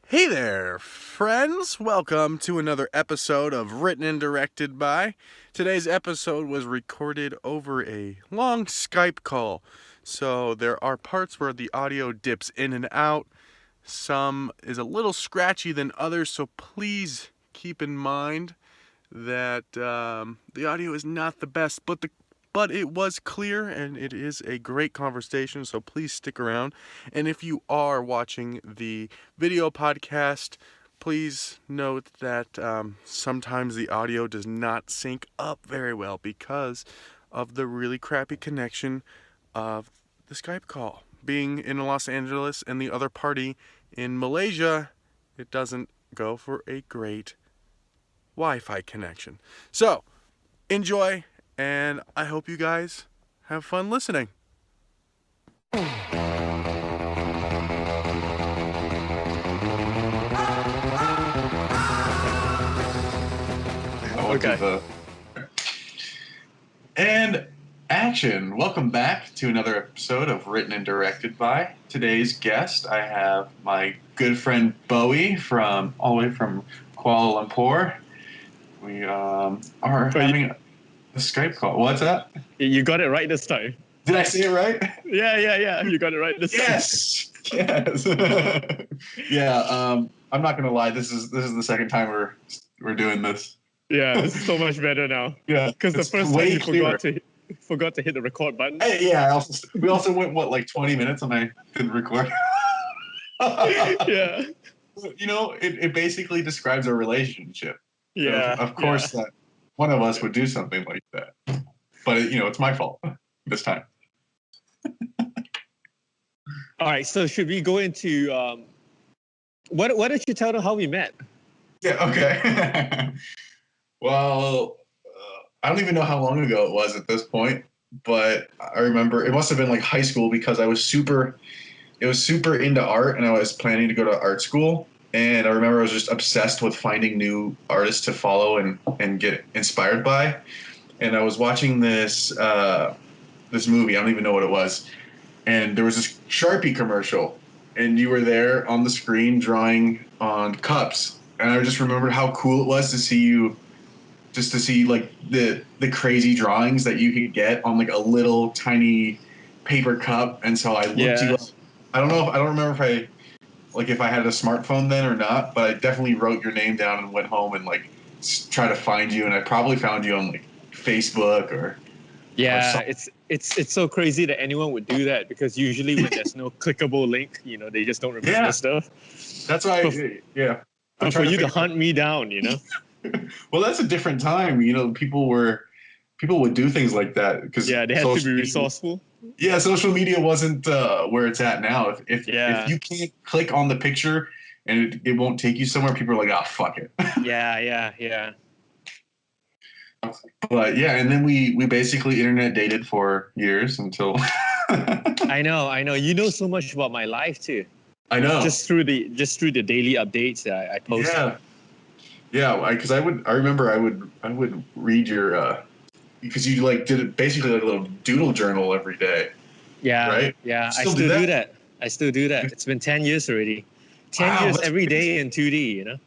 Hey there, friends! Welcome to another episode of Written and Directed By. Today's episode was recorded over a long Skype call, so there are parts where the audio dips in and out. Some is a little scratchy than others, so please keep in mind that the audio is not the best, but it was clear and it is a great conversation, so please stick around. And if you are watching the video podcast, please note that sometimes the audio does not sync up very well because of the really crappy connection of the Skype call. Being in Los Angeles and the other party in Malaysia, it doesn't go for a great Wi-Fi connection. So, enjoy. And I hope you guys have fun listening. Okay. And action. Welcome back to another episode of Written and Directed By. Today's guest, I have my good friend Boey from all the way from Kuala Lumpur. We are having a Skype call. What's that? You got it right this time. Did I say it right? Yeah. You got it right this time. Yes. Yeah. I'm not gonna lie. This is the second time we're doing this. Yeah, this is so much better now. Yeah, because the first time you forgot to hit the record button. Hey, yeah. We also went like 20 minutes and I didn't record. Yeah. You know, it basically describes our relationship. Yeah. Of course, that one of us would do something like that. But, it's my fault this time. All right, so should we go into... Why don't you tell them how we met? Yeah, okay. Well, I don't even know how long ago it was at this point. But I remember it must have been like high school because I was super into art and I was planning to go to art school. And I remember I was just obsessed with finding new artists to follow and get inspired by. And I was watching this movie. I don't even know what it was. And there was this Sharpie commercial. And you were there on the screen drawing on cups. And I just remembered how cool it was to see like the crazy drawings that you could get on like a little tiny paper cup. And so I looked you up. I don't remember if I had a smartphone then or not, but I definitely wrote your name down and went home and like try to find you. And I probably found you on like Facebook or. Yeah, it's so crazy that anyone would do that because usually when there's no clickable link, they just don't remember stuff. That's why, yeah. But for you to hunt me down, Well, that's a different time. People would do things like that because they had to be resourceful. Yeah, social media wasn't where it's at now. If you can't click on the picture and it won't take you somewhere, people are like, fuck it. Yeah. But yeah, and then we basically internet dated for years until. I know. You know so much about my life too. I know. Just through the daily updates that I post. Yeah. Because I remember I would read your because you like did it basically like a little doodle journal every day. Yeah. Right. Yeah. I still do that. It's been 10 years already. 10 years every day in 2D.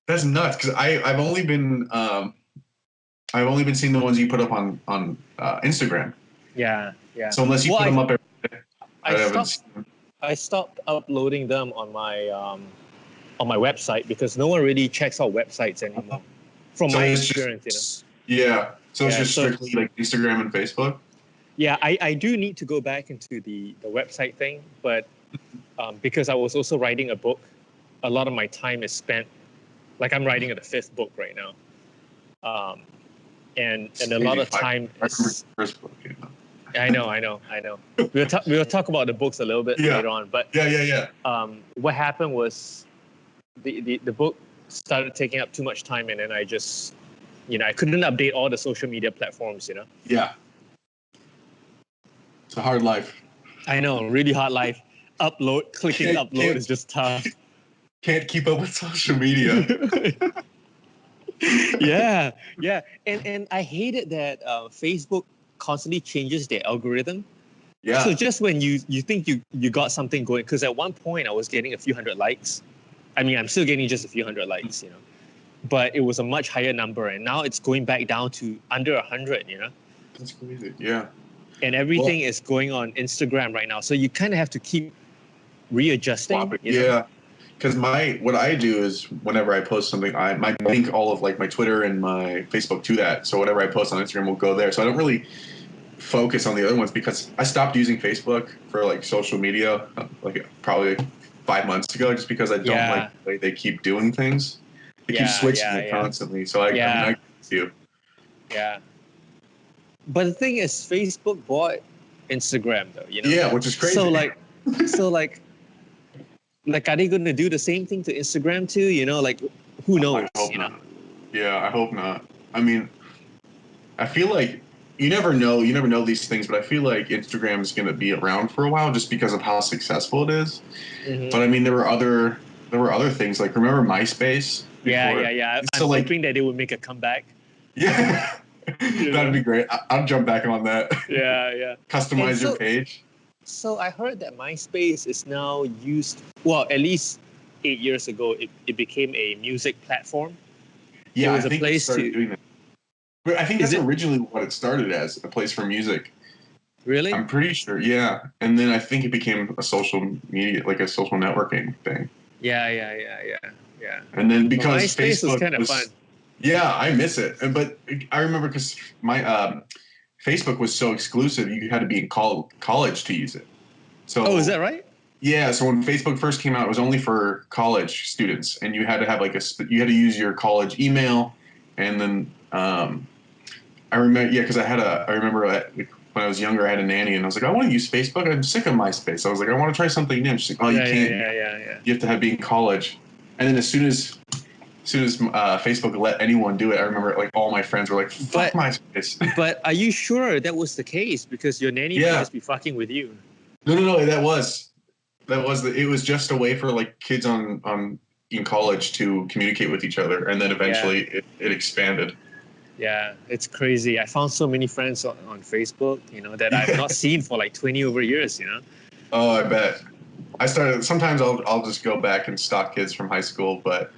That's nuts because I've only been seeing the ones you put up on Instagram. Yeah. So unless you put them up every day, I stopped uploading them on my website because no one really checks out websites anymore. From my experience, Yeah. So it's just strictly like Instagram and Facebook. Yeah, I do need to go back into the website thing, but because I was also writing a book, a lot of my time is spent. Like I'm writing the 5th book right now. And a lot of time is. First book, I know. We'll talk about the books a little bit later on, but what happened was the book started taking up too much time, and then I just I couldn't update all the social media platforms. Yeah, it's a hard life. I know, really hard life. Clicking upload is just tough. Can't keep up with social media. Yeah. And I hated that Facebook constantly changes their algorithm. Yeah. So just when you think you got something going, because at one point I was getting a few hundred likes, I mean, I'm still getting just a few hundred likes, you know, but it was a much higher number, and now it's going back down to under 100, you know. That's crazy. Yeah. And everything is going on Instagram right now, so you kind of have to keep readjusting. You know? Yeah. Because what I do is whenever I post something, I link all of like my Twitter and my Facebook to that. So whatever I post on Instagram will go there. So I don't really focus on the other ones because I stopped using Facebook for like social media like probably 5 months ago, just because I don't like the way they keep doing things. They keep switching it constantly. So I agree with you. Yeah. But the thing is, Facebook bought Instagram, though. You know. Yeah, which is crazy. So like, are they going to do the same thing to Instagram too? You know, like, who knows? I hope not. Yeah, I hope not. I mean, I feel like you never know these things, but I feel like Instagram is going to be around for a while just because of how successful it is. Mm-hmm. But I mean, there were other things, like remember MySpace? Yeah. I'm hoping that they would make a comeback. Yeah, that'd be great. I'll jump back on that. Yeah. Customize your page. So I heard that MySpace is now used. Well, at least 8 years ago, it became a music platform. Yeah, I think it started doing that. But I think that's originally what it started as, a place for music. Really? I'm pretty sure, yeah. And then I think it became a social media, like a social networking thing. Yeah. And then because MySpace was kind of fun. Yeah, I miss it. But I remember because my Facebook was so exclusive, you had to be in college to use it. So, is that right? Yeah. So when Facebook first came out, it was only for college students, and you had to have you had to use your college email, and then I remember, because I remember when I was younger, I had a nanny, and I was like, I want to use Facebook. I'm sick of MySpace. I was like, I want to try something new. She's like, oh, you can't. Yeah. You have to be in college. And then as soon as Facebook let anyone do it, I remember like all my friends were like, fuck MySpace. But are you sure that was the case? Because your nanny might just be fucking with you. No. It was just a way for like kids in college to communicate with each other, and then eventually it expanded. Yeah, it's crazy. I found so many friends on Facebook, you know, that I've not seen for like 20 over years, you know. Oh, I bet. Sometimes I'll just go back and stalk kids from high school, but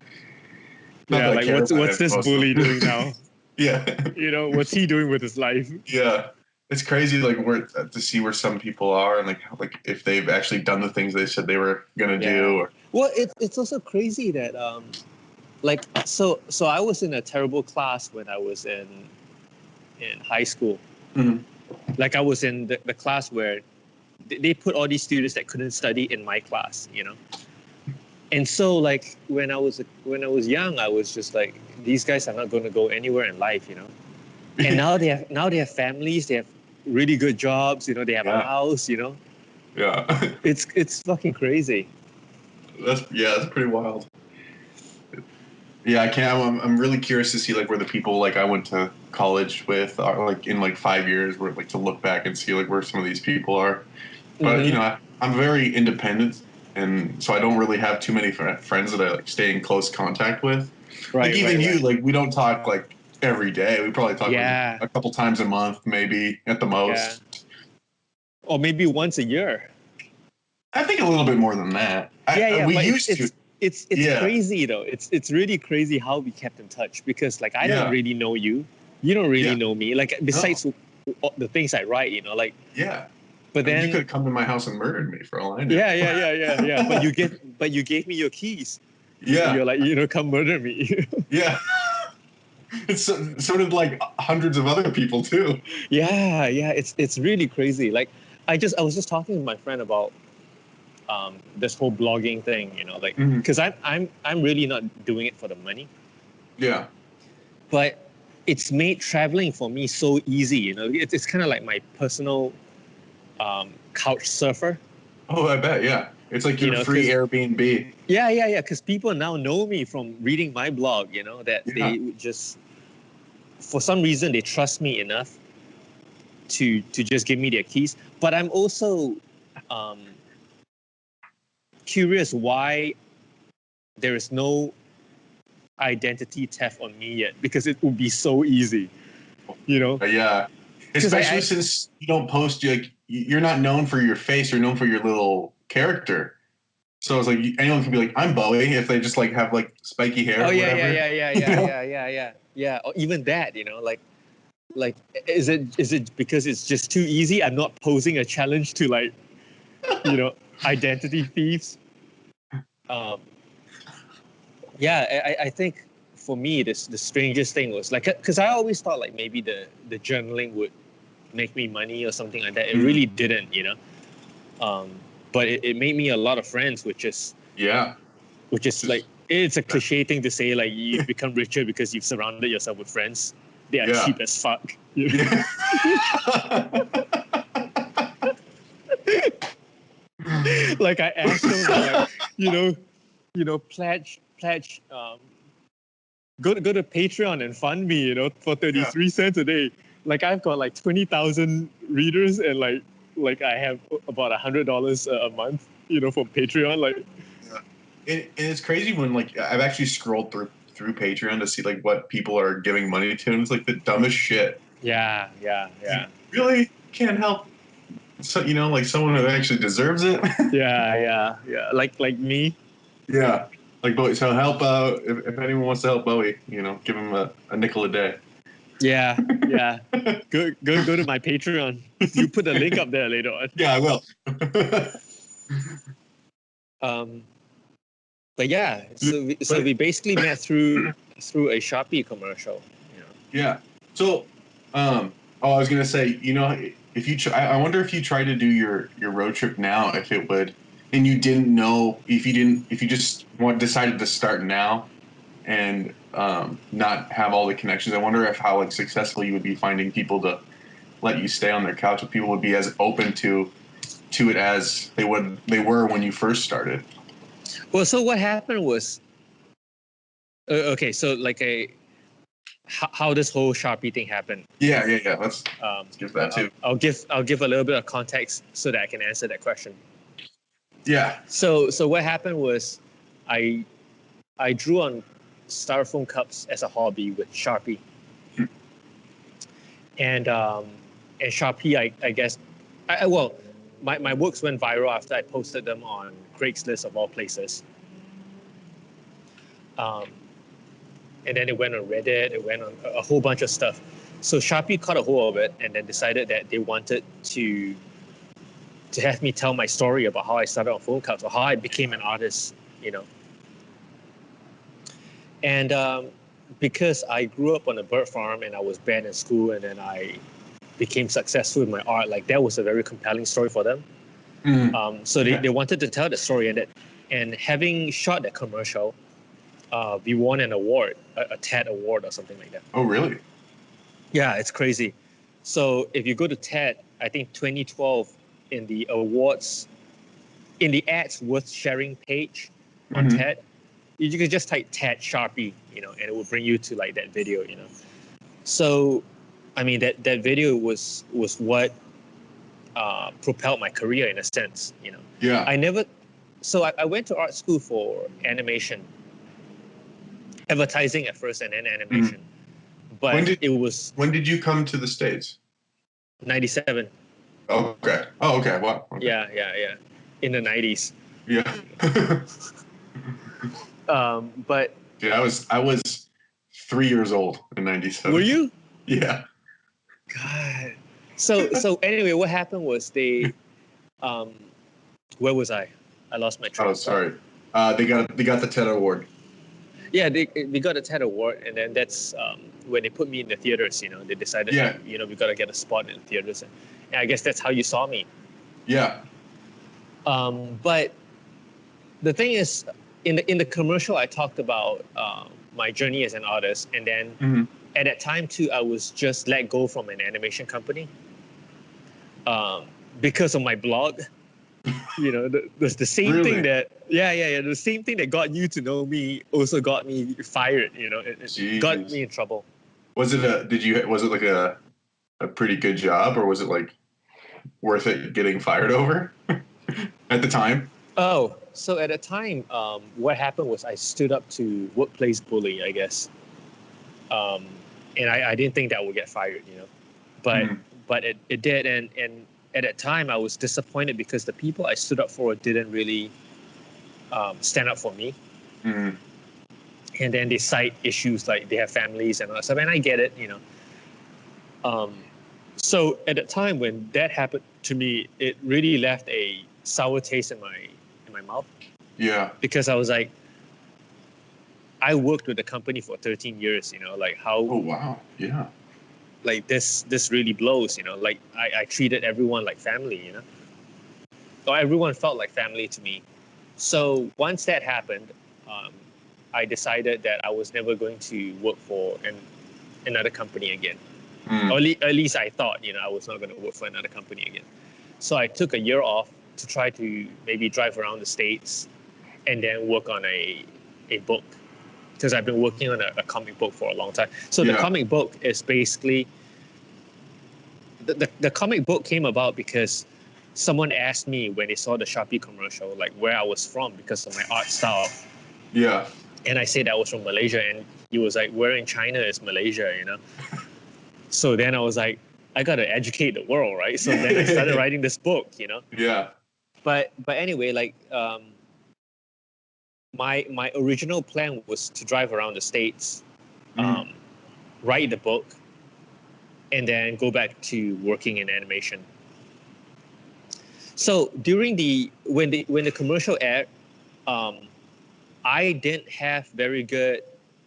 like what's this bully doing now? Yeah. You know, what's he doing with his life? Yeah. It's crazy, like to see where some people are and like if they've actually done the things they said they were gonna do. Well, it's also crazy that so I was in a terrible class when I was in high school. Mm-hmm. Like I was in the class where they put all these students that couldn't study in my class, you know. And so like when I was young, I was just like, these guys are not going to go anywhere in life, you know. And now they have families, they have really good jobs, you know, they have a house, you know. Yeah. It's fucking crazy. That's pretty wild. Yeah, I'm really curious to see like where the people like I went to college with are like in like 5 years, where like to look back and see like where some of these people are. But you know, I'm very independent, and so I don't really have too many friends that I like stay in close contact with. Right. Like even you, like we don't talk like every day. We probably talk like a couple times a month, maybe at the most. Yeah. Or maybe once a year. I think a little bit more than that. We used to. It's crazy though. It's really crazy how we kept in touch, because like I don't really know you. You don't really know me. Like besides the things I write, you know, like But then you could have come to my house and murdered me for all I know. Yeah. But you gave me your keys. Yeah. You're like, you know, come murder me. Yeah. It's so did like hundreds of other people too. Yeah. It's really crazy. Like I was just talking to my friend about this whole blogging thing, you know, like because I'm really not doing it for the money. Yeah. But it's made traveling for me so easy, you know. It's kind of like my personal couch surfer. Oh, I bet, yeah. It's like your free Airbnb. Yeah. Because people now know me from reading my blog, you know, that they just, for some reason, they trust me enough to just give me their keys. But I'm also curious why there is no identity theft on me yet, because it would be so easy, you know? Yeah. Especially since you don't post, you're not known for your face, you're known for your little character. So it's like anyone can be like, I'm Boey, if they just like have like spiky hair. Oh or yeah, whatever. yeah. Or even that, like is it because it's just too easy? I'm not posing a challenge to like, identity thieves. Yeah, I think for me, the strangest thing was like, because I always thought like maybe the journaling would make me money or something like that. It really didn't, but it made me a lot of friends, which is like, it's a cliche thing to say, like you become richer because you've surrounded yourself with friends. They are cheap as fuck. Yeah. Like I asked them, like, pledge, go to Patreon and fund me, for 33 cents a day. Like I've got like 20,000 readers and like I have about $100 a month, from Patreon. Like, and it's crazy when like I've actually scrolled through Patreon to see like what people are giving money to, and it's like the dumbest shit. Yeah. You really can't help. So like someone who actually deserves it. Yeah. Like me. Yeah. Like Boey, so help out if anyone wants to help Boey, give him a nickel a day. Yeah. Go to my Patreon. You put the link up there later on. Yeah, I will. But yeah, so we basically met through a Sharpie commercial. Yeah. So, I was gonna say, if you I wonder if you try to do your road trip now, if it would, and you didn't know if you just decided to start now, and not have all the connections. I wonder how like successful you would be finding people to let you stay on their couch. If people would be as open to it as they were when you first started. Well, so what happened was, okay, so like how this whole Sharpie thing happened. Yeah. Let's give that too. I'll give a little bit of context so that I can answer that question. Yeah. So what happened was, I drew on styrofoam cups as a hobby with Sharpie, and Sharpie, I guess, well, my works went viral after I posted them on Craigslist of all places. And then it went on Reddit, it went on a whole bunch of stuff. So Sharpie caught a hold of it and then decided that they wanted to have me tell my story about how I started on phone cups or how I became an artist, And because I grew up on a bird farm and I was banned in school and then I became successful in my art, like that was a very compelling story for them. So they wanted to tell the story, and having shot that commercial, we won an award, a TED award or something like that. Oh, really? Yeah, it's crazy. So if you go to TED, I think 2012, in the awards, in the ads worth sharing page on TED, you could just type TED Sharpie, and it will bring you to like that video, So, I mean, that video was what propelled my career in a sense, Yeah. I went to art school for animation, advertising at first, and then animation. But when did you come to the States? 97. Oh, okay. Wow. Okay. Yeah. In the 90s. Yeah. But yeah, I was 3 years old in 97. Were you? Yeah. God. So anyway, what happened was where was I? I lost my train. Oh, sorry. They got the TED award. Yeah, they got a TED award, and then that's when they put me in the theaters. They decided, we got to get a spot in the theaters, and I guess that's how you saw me. Yeah. But the thing is, in the commercial, I talked about my journey as an artist, and then at that time too, I was just let go from an animation company because of my blog. The same thing that the same thing that got you to know me also got me fired. It got me in trouble. Was it like a pretty good job, or was it like worth it getting fired over at the time? Oh, so at the time, what happened was I stood up to workplace bully, I guess, and I didn't think that would get fired, but it did, and at that time I was disappointed because the people I stood up for didn't really stand up for me. Mm. And then they cite issues like they have families and all that stuff. And I get it, So at the time when that happened to me, it really left a sour taste in my mouth. Yeah. Because I was like, I worked with the company for 13 years, like how. Oh wow. Yeah. Like this really blows, like I treated everyone like family, or everyone felt like family to me. So once that happened, I decided that I was never going to work for another company again. Or at least I thought, I was not going to work for another company again. So I took a year off to try to maybe drive around the States and then work on a book. Because I've been working on a comic book for a long time. So the comic book is basically... The comic book came about because someone asked me when they saw the Sharpie commercial, like where I was from because of my art style. Yeah. And I said I was from Malaysia, and he was like, where in China is Malaysia, So then I was like, I got to educate the world, right? So then I started writing this book, Yeah. But anyway, like my original plan was to drive around the States, write the book, and then go back to working in animation. So during when the commercial aired, I didn't have very good.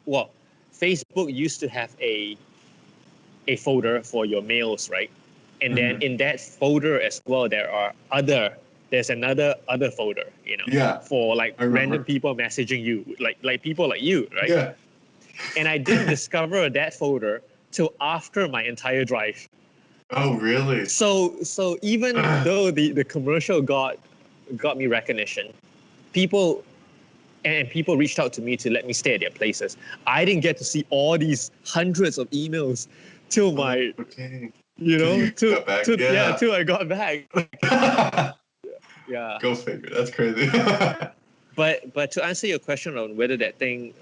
Well, Facebook used to have a folder for your mails, right? And then in that folder as well, there's another folder, for like random people messaging you, like people like you, right? Yeah. And I didn't discover that folder till after my entire drive. Oh, really? So even though the commercial got me recognition, people reached out to me to let me stay at their places. I didn't get to see all these hundreds of emails till my, till I got back. Yeah. Go figure. That's crazy. But to answer your question on whether that thing,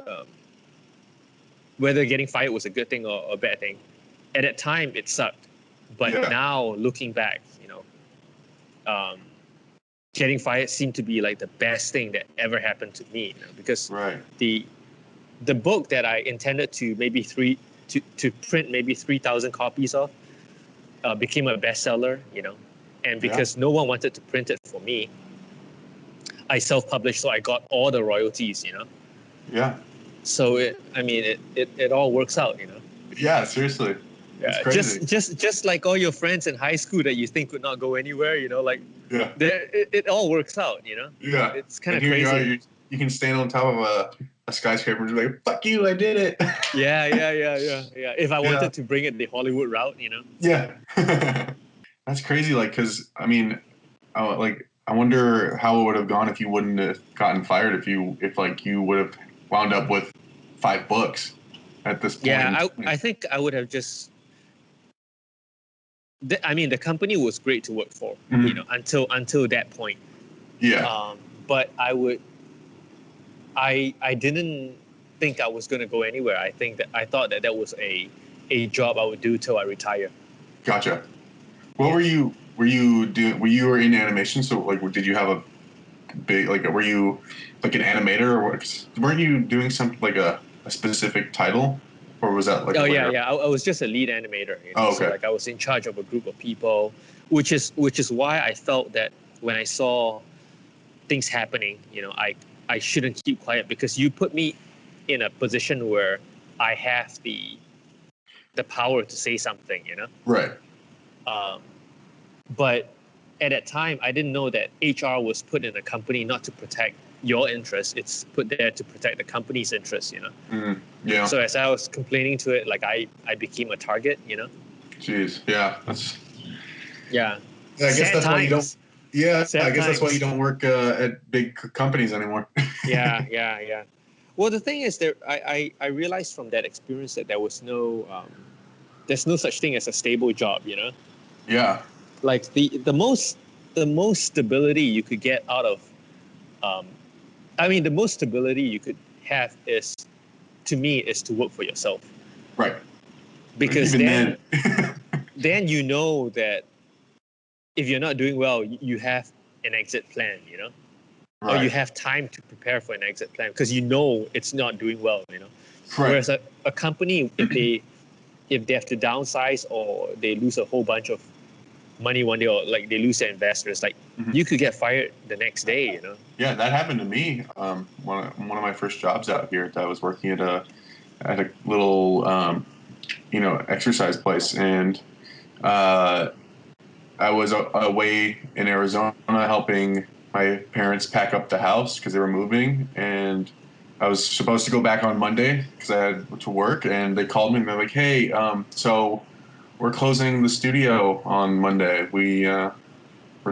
whether getting fired was a good thing or a bad thing, at that time it sucked. But now looking back, getting fired seemed to be like the best thing that ever happened to me, because the book that I intended to maybe to print maybe 3,000 copies of became a bestseller, and because no one wanted to print it for me, I self-published, so I got all the royalties, Yeah. So it all works out, Yeah, seriously. Yeah, just like all your friends in high school that you think would not go anywhere, it all works out, Yeah. It's kind of crazy. You can stand on top of a skyscraper and be like, "Fuck you, I did it." Yeah. If I wanted to bring it the Hollywood route, Yeah. That's crazy. Like, because I wonder how it would have gone if you wouldn't have gotten fired if you would have wound up with 5 books at this point. Yeah, I think I would have just. The company was great to work for, until that point. Yeah. But I didn't think I was going to go anywhere. I thought that was a job I would do till I retire. Gotcha. What were you doing? Were in animation? So did you have a big were you like an animator, or weren't you doing something like a specific title? Or was that I was just a lead animator. Oh, okay. So I was in charge of a group of people, which is why I felt that when I saw things happening, I shouldn't keep quiet, because you put me in a position where I have the power to say something, Right. But at that time, I didn't know that HR was put in a company not to protect your interests. It's put there to protect the company's interests, Yeah. So as I was complaining to it, I became a target, Jeez. Yeah. That's. Yeah. I guess that's why you don't. Yeah. Sad I guess that's why times. you don't work at big companies anymore. Yeah. Well, the thing is that I realized from that experience that there's no such thing as a stable job, Yeah. Like the most stability you could get out of, the most stability you could have is to work for yourself. Right. Because then you know that if you're not doing well, you have an exit plan, or you have time to prepare for an exit plan because you know it's not doing well, you know. Right. Whereas a company, if they have to downsize or they lose a whole bunch of money one day, or like they lose their investors, like you could get fired the next day, you know. Yeah, that happened to me. One of my first jobs out here, I was working at a little exercise place, and I was away in Arizona helping my parents pack up the house because they were moving, and I was supposed to go back on Monday because I had to work, and they called me and they're like, "Hey, so we're closing the studio on Monday. We're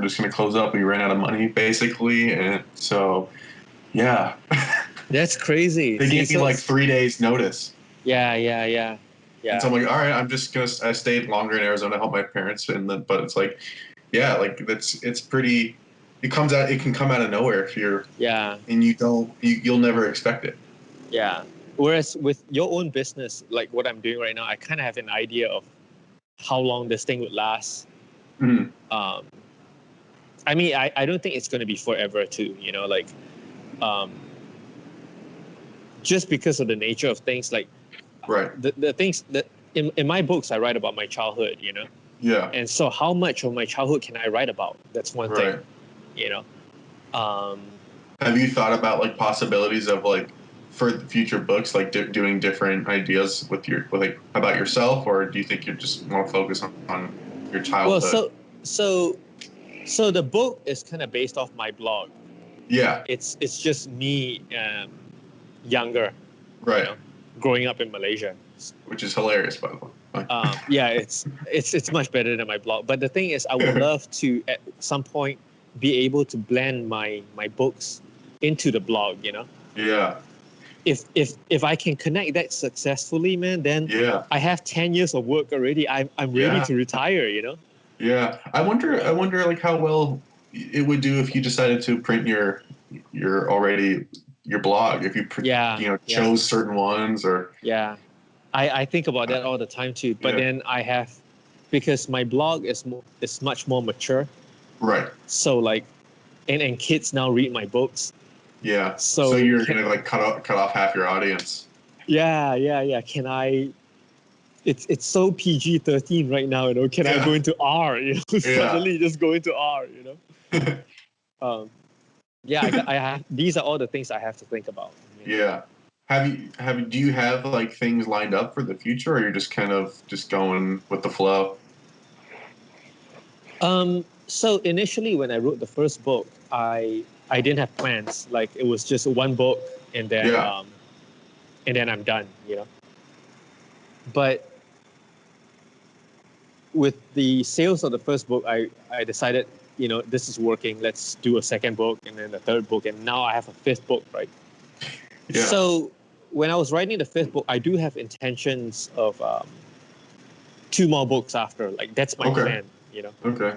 just gonna close up. We ran out of money, basically, and so yeah." That's crazy. They gave me like 3 days notice. Yeah. And so I'm like, all right, I stayed longer in Arizona to help my parents, but it's like, yeah, like it's pretty. It can come out of nowhere if you're. Yeah. And you'll never expect it. Yeah. Whereas with your own business, like what I'm doing right now, I kind of have an idea of how long this thing would last. Mm-hmm. I mean, I don't think it's going to be forever too, you know, like, just because of the nature of things, like, right. The things that in my books, I write about my childhood, you know? Yeah. And so how much of my childhood can I write about? That's one thing, you know? Have you thought about like possibilities of like for future books, like doing different ideas with about yourself, or do you think you just want to focus on your childhood? Well, so the book is kind of based off my blog. Yeah. It's just me younger. Right. You know, growing up in Malaysia. Which is hilarious, by the way. Yeah, it's much better than my blog. But the thing is, I would love to at some point be able to blend my books into the blog, you know? Yeah. If I can connect that successfully, man, then I have 10 years of work already. I'm ready to retire, you know? Yeah. I wonder like how well it would do if you decided to print your blog, if you chose certain ones, or I think about that all the time too. But then because my blog is much more mature. Right. So like, and kids now read my books. Yeah. So you're gonna like cut off half your audience. Yeah. Can I? It's so PG-13 right now, you know. Can I go into R? You know, suddenly just go into R, you know. I have. These are all the things I have to think about. You know? Yeah. Do you have like things lined up for the future, or you're just kind of just going with the flow? So initially, when I wrote the first book, I didn't have plans. Like it was just one book, and then I'm done. You know. But with the sales of the first book, I decided, you know, this is working. Let's do a second book, and then a third book, and now I have a fifth book, right? Yeah. So when I was writing the fifth book, I do have intentions of 2 more books after. Like that's my plan, you know. Okay.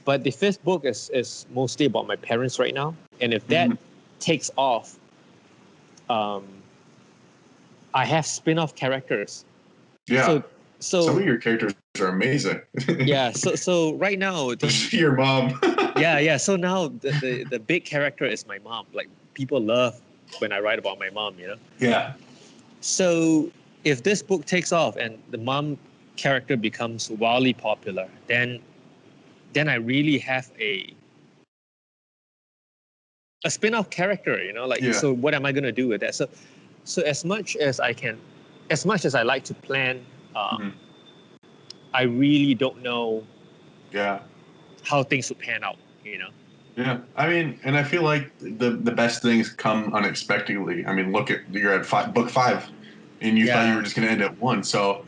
But the fifth book is mostly about my parents right now, and if that takes off, I have spin-off characters. Yeah. So some of your characters are amazing. Yeah. So right now, your mom. Yeah. So now the big character is my mom. Like people love when I write about my mom, you know. Yeah. So if this book takes off and the mom character becomes wildly popular, then I really have a spin-off character, you know. Like so, what am I gonna do with that? So as much as I like to plan, I really don't know. Yeah. How things will pan out, you know. Yeah, I mean, and I feel like the best things come unexpectedly. I mean, you're at book 5, and you thought you were just going to end at 1. So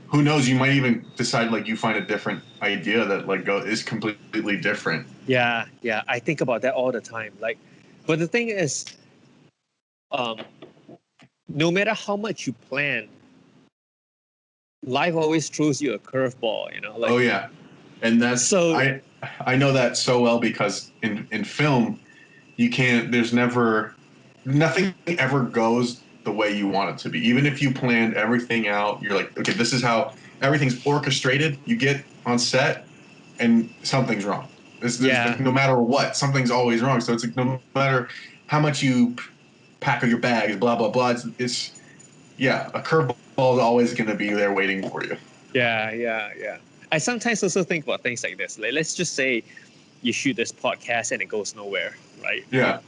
who knows? You might even decide like you find a different idea that like is completely different. Yeah, I think about that all the time. Like, but the thing is, no matter how much you plan, life always throws you a curveball. You know. Like, oh yeah, and that's so. I know that so well because in film, you can't. There's nothing ever goes the way you want it to be. Even if you planned everything out, you're like, okay, this is how everything's orchestrated. You get on set, and something's wrong. Like, no matter what, something's always wrong. So it's like no matter how much you pack your bags, blah blah blah. It's a curveball is always going to be there waiting for you. Yeah. I sometimes also think about things like this. Like, let's just say you shoot this podcast and it goes nowhere, right? Yeah.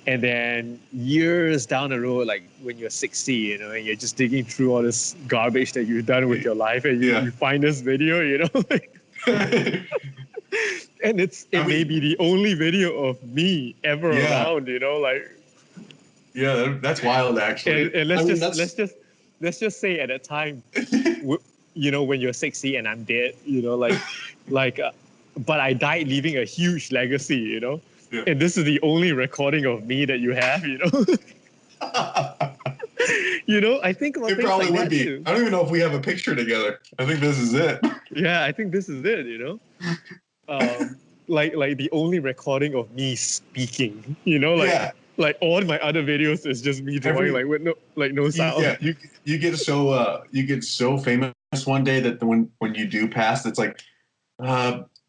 And then years down the road, like when you're 60, and you're just digging through all this garbage that you've done with your life, and you find this video, and it may be the only video of me ever around, that's wild, actually. And let's just say at that time, when you're 60 and I'm dead, but I died leaving a huge legacy, Yeah. And this is the only recording of me that you have, I think about it things probably like would that be. too. I don't even know if we have a picture together. I think this is it. Yeah, I think this is it, like the only recording of me speaking, like all my other videos is just me drawing with no sound. Yeah, you get so famous one day that when you do pass, it's like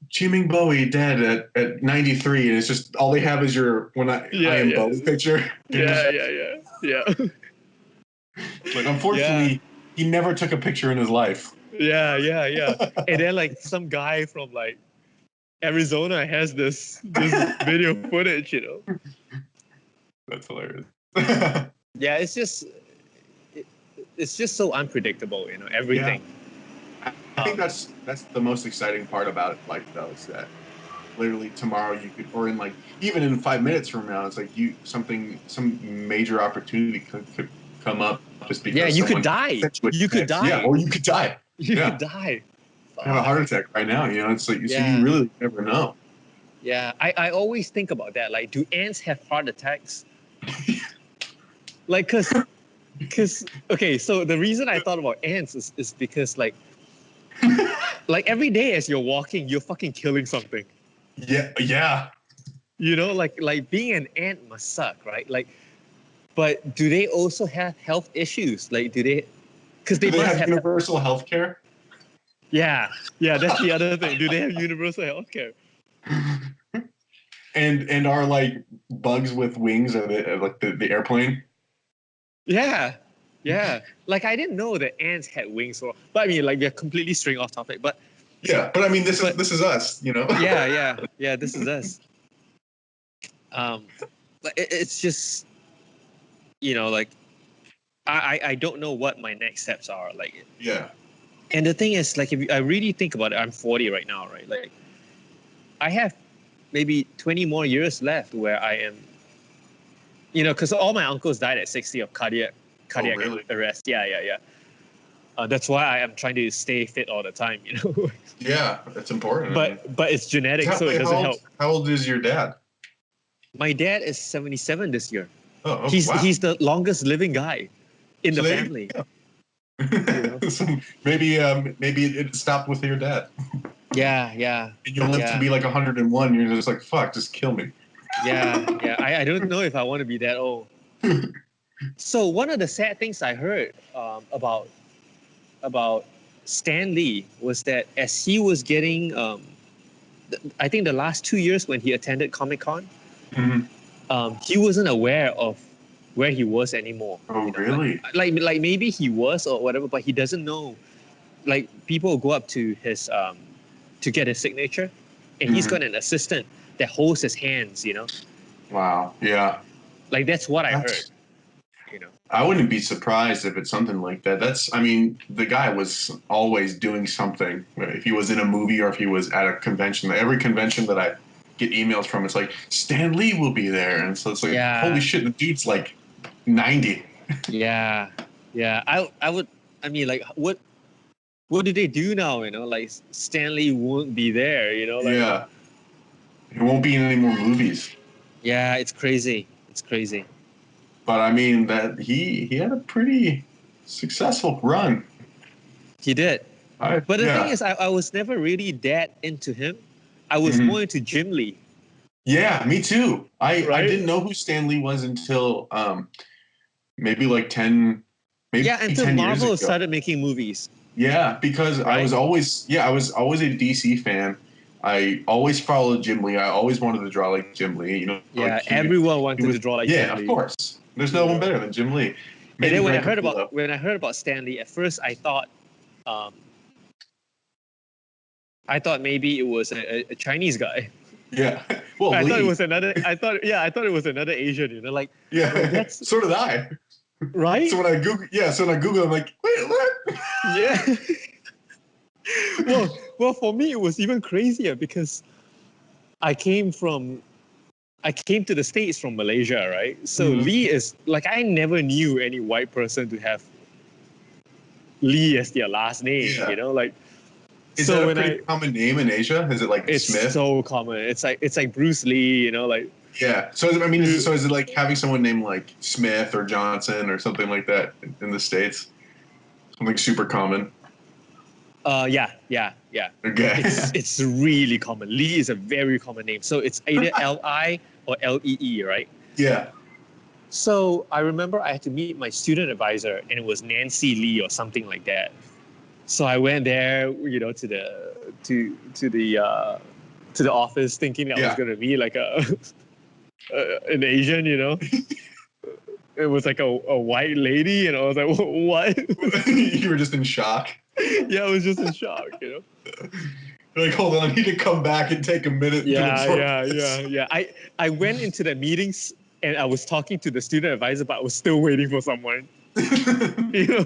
Cheeming Boey dead at 93, and it's just all they have is your I am Boey picture. Yeah. Like, unfortunately, he never took a picture in his life. Yeah. And then like some guy from like Arizona has this video footage, That's hilarious. Yeah, it's just so unpredictable, everything. Yeah. I think that's the most exciting part about life, though, is that literally tomorrow you could, or in like even in 5 minutes from now, it's like some major opportunity could come up just because. You could die. You could die. Yeah, or you could die. You could die. I have a heart attack right now. It's like so you really never know. Yeah, I always think about that. Like, do ants have heart attacks? Like, cause okay. So the reason I thought about ants is because like every day as you're walking, you're fucking killing something. Yeah. Like being an ant must suck, right? Like, but do they also have health issues? Like, do they? Because they must have universal health care. Yeah, that's the other thing. Do they have universal health care? And are like bugs with wings or the airplane? Yeah. Like I didn't know that ants had wings, but I mean, like we're completely straying off topic. But but I mean, this is us, Yeah, this is us. But it's just, like I don't know what my next steps are. Like And the thing is, like, if I really think about it, I'm 40 right now, right? Like, I have maybe 20 more years left where I am, because all my uncles died at 60 of cardiac arrest. Yeah. That's why I am trying to stay fit all the time, Yeah, that's important. But it's genetic, so it doesn't help. How old is your dad? My dad is 77 this year. Oh, he's wow. He's the longest living guy in the family. So maybe it stopped with your dad. Yeah. And you'll live to be like 101. You're just like, fuck, just kill me. Yeah. I don't know if I want to be that old. So one of the sad things I heard about Stan Lee was that as he was getting, I think the last 2 years when he attended Comic-Con, he wasn't aware of where he was anymore. Oh, really? Like maybe he was or whatever, but he doesn't know. Like people go up to his to get his signature, and he's got an assistant that holds his hands. Wow. Yeah. Like that's what I heard. I wouldn't be surprised if it's something like that. The guy was always doing something. If he was in a movie or if he was at a convention, every convention that I get emails from, it's like, Stan Lee will be there. And so it's like, holy shit, the dude's like 90. Yeah. What do they do now? Like Stan Lee won't be there, Yeah. He won't be in any more movies. Yeah, it's crazy. But I mean that he had a pretty successful run. He did. But the thing is, I was never really that into him. I was more into Jim Lee. Yeah, me too. I didn't know who Stan Lee was until maybe like 10 until 10 Marvel years ago. started making movies. Yeah, because I was always a DC fan. I always followed Jim Lee. I always wanted to draw like Jim Lee. You know, Yeah, like everyone wanted to draw like Jim Lee. Yeah, of course. There's no one better than Jim Lee. Maybe and then when I heard about Stan Lee, at first I thought maybe it was a Chinese guy. Yeah. Well, I thought it was another. I thought it was another Asian. You know, like that's so did I. Right. So when I Google, I'm like, wait, what? Yeah. well, for me it was even crazier because I came to the States from Malaysia, right? So Lee is like, I never knew any white person to have Lee as their last name. Yeah. You know, like. Is that a pretty common name in Asia? Is it like Smith? It's so common. It's like Bruce Lee, you know, like. Yeah. So is it like having someone named like Smith or Johnson or something like that in the States? Something super common. Yeah. Okay. It's really common. Lee is a very common name. So it's either L-I or L-E-E, right? Yeah. So I remember I had to meet my student advisor, and it was Nancy Lee or something like that. So I went there, you know, to the office, thinking I was gonna be like an Asian, you know. It was like a white lady, and I was like, what? You were just in shock. Yeah, I was just in shock, you know. You're like, hold on, I need to come back and take a minute. Yeah. I went into the meetings and I was talking to the student advisor, but I was still waiting for someone. You know.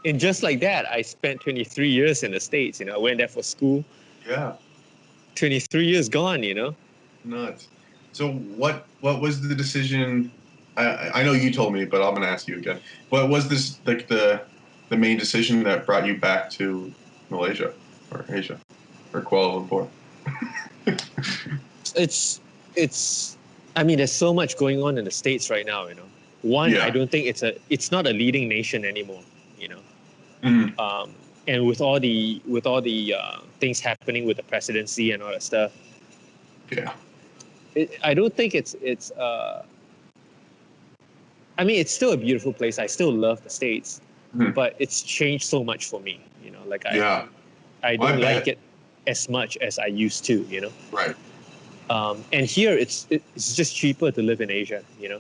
And just like that, I spent 23 years in the States. You know, I went there for school. Yeah. 23 years gone. You know. Nuts. So what was the decision? I know you told me, but I'm gonna ask you again. What was this like the main decision that brought you back to Malaysia or Asia or Kuala Lumpur? It's. I mean, there's so much going on in the States right now. You know. One, I don't think it's not a leading nation anymore. You know. Mm-hmm. And with all the things happening with the presidency and all that stuff. Yeah. I don't think it's. I mean, it's still a beautiful place. I still love the States, but it's changed so much for me. You know, like I don't like it as much as I used to. You know. Right. And here it's just cheaper to live in Asia. You know,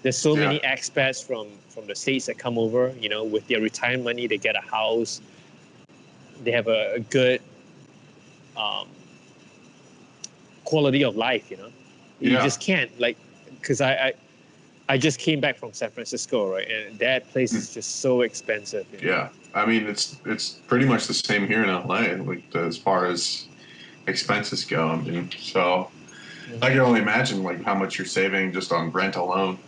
there's so many expats from the States that come over. You know, with their retirement money, they get a house. They have a good quality of life. You know, you just can't because I just came back from San Francisco, right, and that place is just so expensive. You know? Yeah, I mean it's pretty much the same here in LA, like as far as expenses go. I mean, so. I can only imagine like how much you're saving just on rent alone.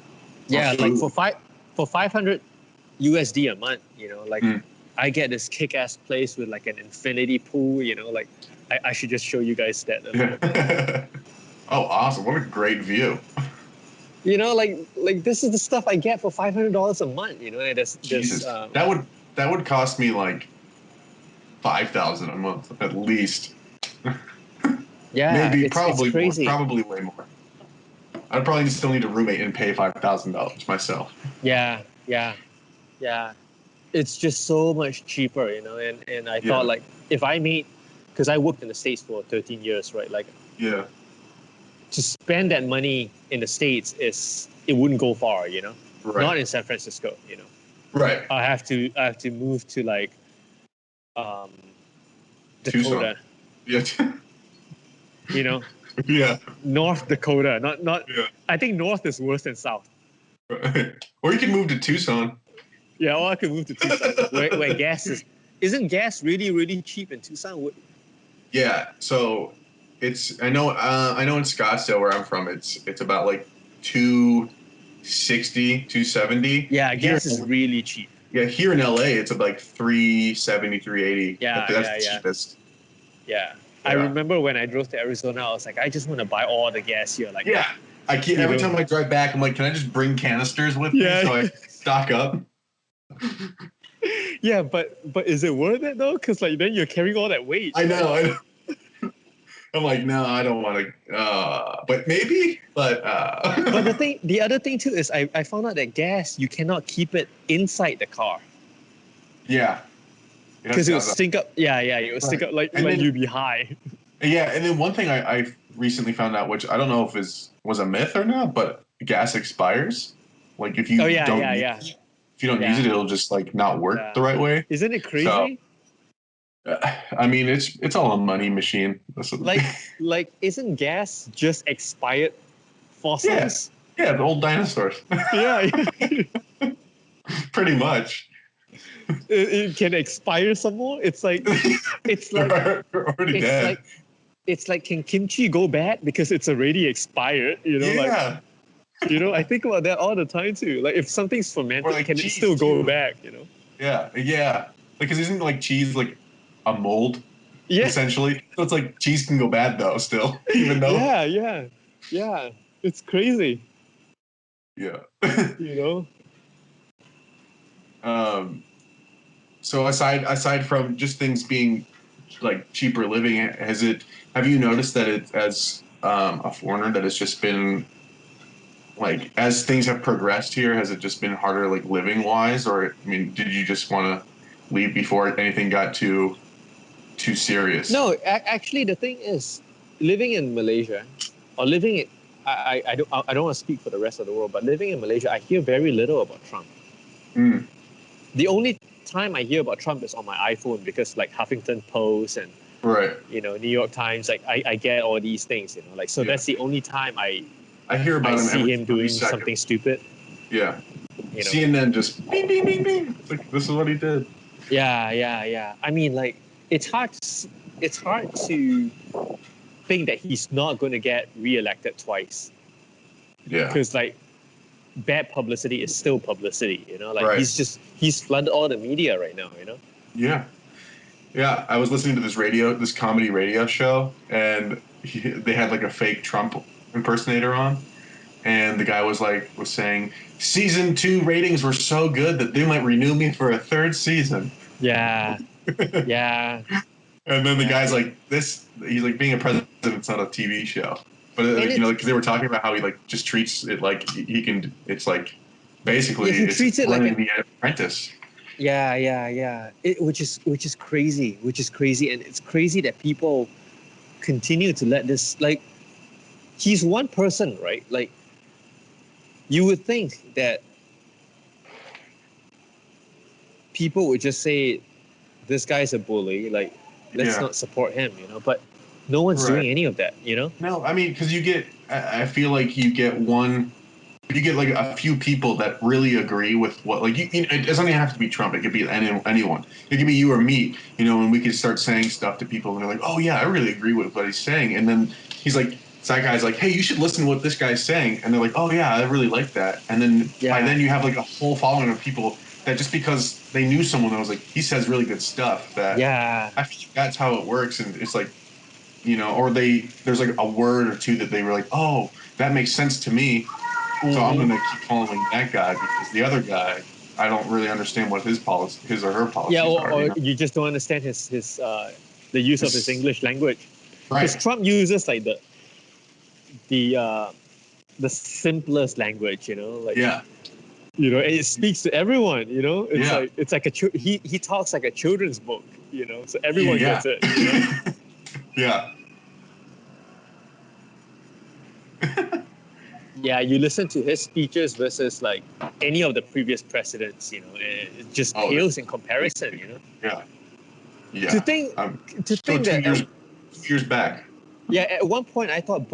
Yeah, like for 500 USD a month, you know, like I get this kick-ass place with like an infinity pool, you know, like I should just show you guys that. Oh, awesome! What a great view. You know, like this is the stuff I get for $500 a month. You know, and Jesus, that would cost me like $5,000 a month at least. Yeah, maybe it's probably crazy. More, probably way more. I'd probably still need a roommate and pay $5,000 myself. Yeah. It's just so much cheaper, you know. And I thought like if I made, because I worked in the States for 13 years, right? Like to spend that money in the States it wouldn't go far, you know. Right. Not in San Francisco, you know. Right. I have to move to like Dakota. Tucson. Yeah. You know, North Dakota, not. Yeah. I think North is worse than South. Right. Or you can move to Tucson. Yeah, or I could move to Tucson, where gas isn't gas really cheap in Tucson? Yeah, so it's I know in Scottsdale where I'm from, it's about like 260, 270. Yeah, gas is really cheap. Yeah, here in LA it's about like 370, 380. Yeah, that's the cheapest. Yeah. I remember when I drove to Arizona, I was like, I just want to buy all the gas here. Like, every time I drive back, I'm like, can I just bring canisters with me so I stock up? Yeah, but is it worth it though? Because like then you're carrying all that weight. I know. I'm like, no, I don't want to. But maybe. But the other thing too is I found out that gas you cannot keep it inside the car. Yeah. Because it would stink up. Yeah, it would stink up like you'd be high. Yeah, and then one thing I recently found out, which I don't know if was a myth or not, but gas expires. Like if you if you don't use it, it'll just like not work the right way. Isn't it crazy? So, I mean, it's all a money machine. Like isn't gas just expired fossils? Yeah, the old dinosaurs. Yeah. Pretty much. It can expire some more. It's like They're already dead. It's like, can kimchi go bad because it's already expired? Yeah. I think about that all the time too. Like if something's fermented, can it still go back? Yeah. Like, because isn't like cheese like a mold? Yeah. Essentially, so it's like cheese can go bad though, still, even though. Yeah. It's crazy. Yeah. So aside from just things being like cheaper living, have you noticed that it as a foreigner that it's just been like as things have progressed here, has it just been harder like living wise, or I mean, did you just want to leave before anything got too serious? No, actually the thing is, living in Malaysia or living in I don't want to speak for the rest of the world, but living in Malaysia, I hear very little about Trump. The only time I hear about Trump is on my iPhone because like Huffington Post and New York Times, like I get all these things, so that's the only time I hear about him doing something stupid. Yeah. CNN just bing, bing, bing, bing. It's like, this is what he did. Yeah. I mean, like, it's hard to think that he's not going to get reelected twice. Yeah. Because, like, bad publicity is still publicity, he's flooded all the media right now, Yeah. Yeah. I was listening to this comedy radio show, and they had like a fake Trump impersonator on, and the guy was saying season 2 ratings were so good that they might renew me for a 3rd season. Yeah. And then the guy's like, he's like, being a president's not a TV show, but because they were talking about how he like just treats it like he can. It's like basically he treats it like The Apprentice. Yeah. Which is crazy. And it's crazy that people continue to let this, like, he's one person, right? Like, you would think that people would just say, this guy's a bully, like, let's not support him, but no one's doing any of that, No, I mean, because I feel like you get like a few people that really agree with what, like, it doesn't even have to be Trump. It could be anyone. It could be you or me, and we could start saying stuff to people and they're like, oh yeah, I really agree with what he's saying. And then that guy's like, hey, you should listen to what this guy's saying. And they're like, oh yeah, I really like that. And then by then you have like a whole following of people that just because they knew someone that was like, he says really good stuff, that I feel like that's how it works. And it's like, or there's like a word or two that they were like, oh, that makes sense to me. So I'm going to keep following that guy because the other guy, I don't really understand what his or her policies are. Or you just don't understand his the use of his English language. Because Trump uses like the simplest language, it speaks to everyone, it's like he talks like a children's book, so everyone gets it. Yeah. Yeah, you listen to his speeches versus like any of the previous presidents, it just pales in comparison, Yeah. To think that 2 years back. Yeah, at one point I thought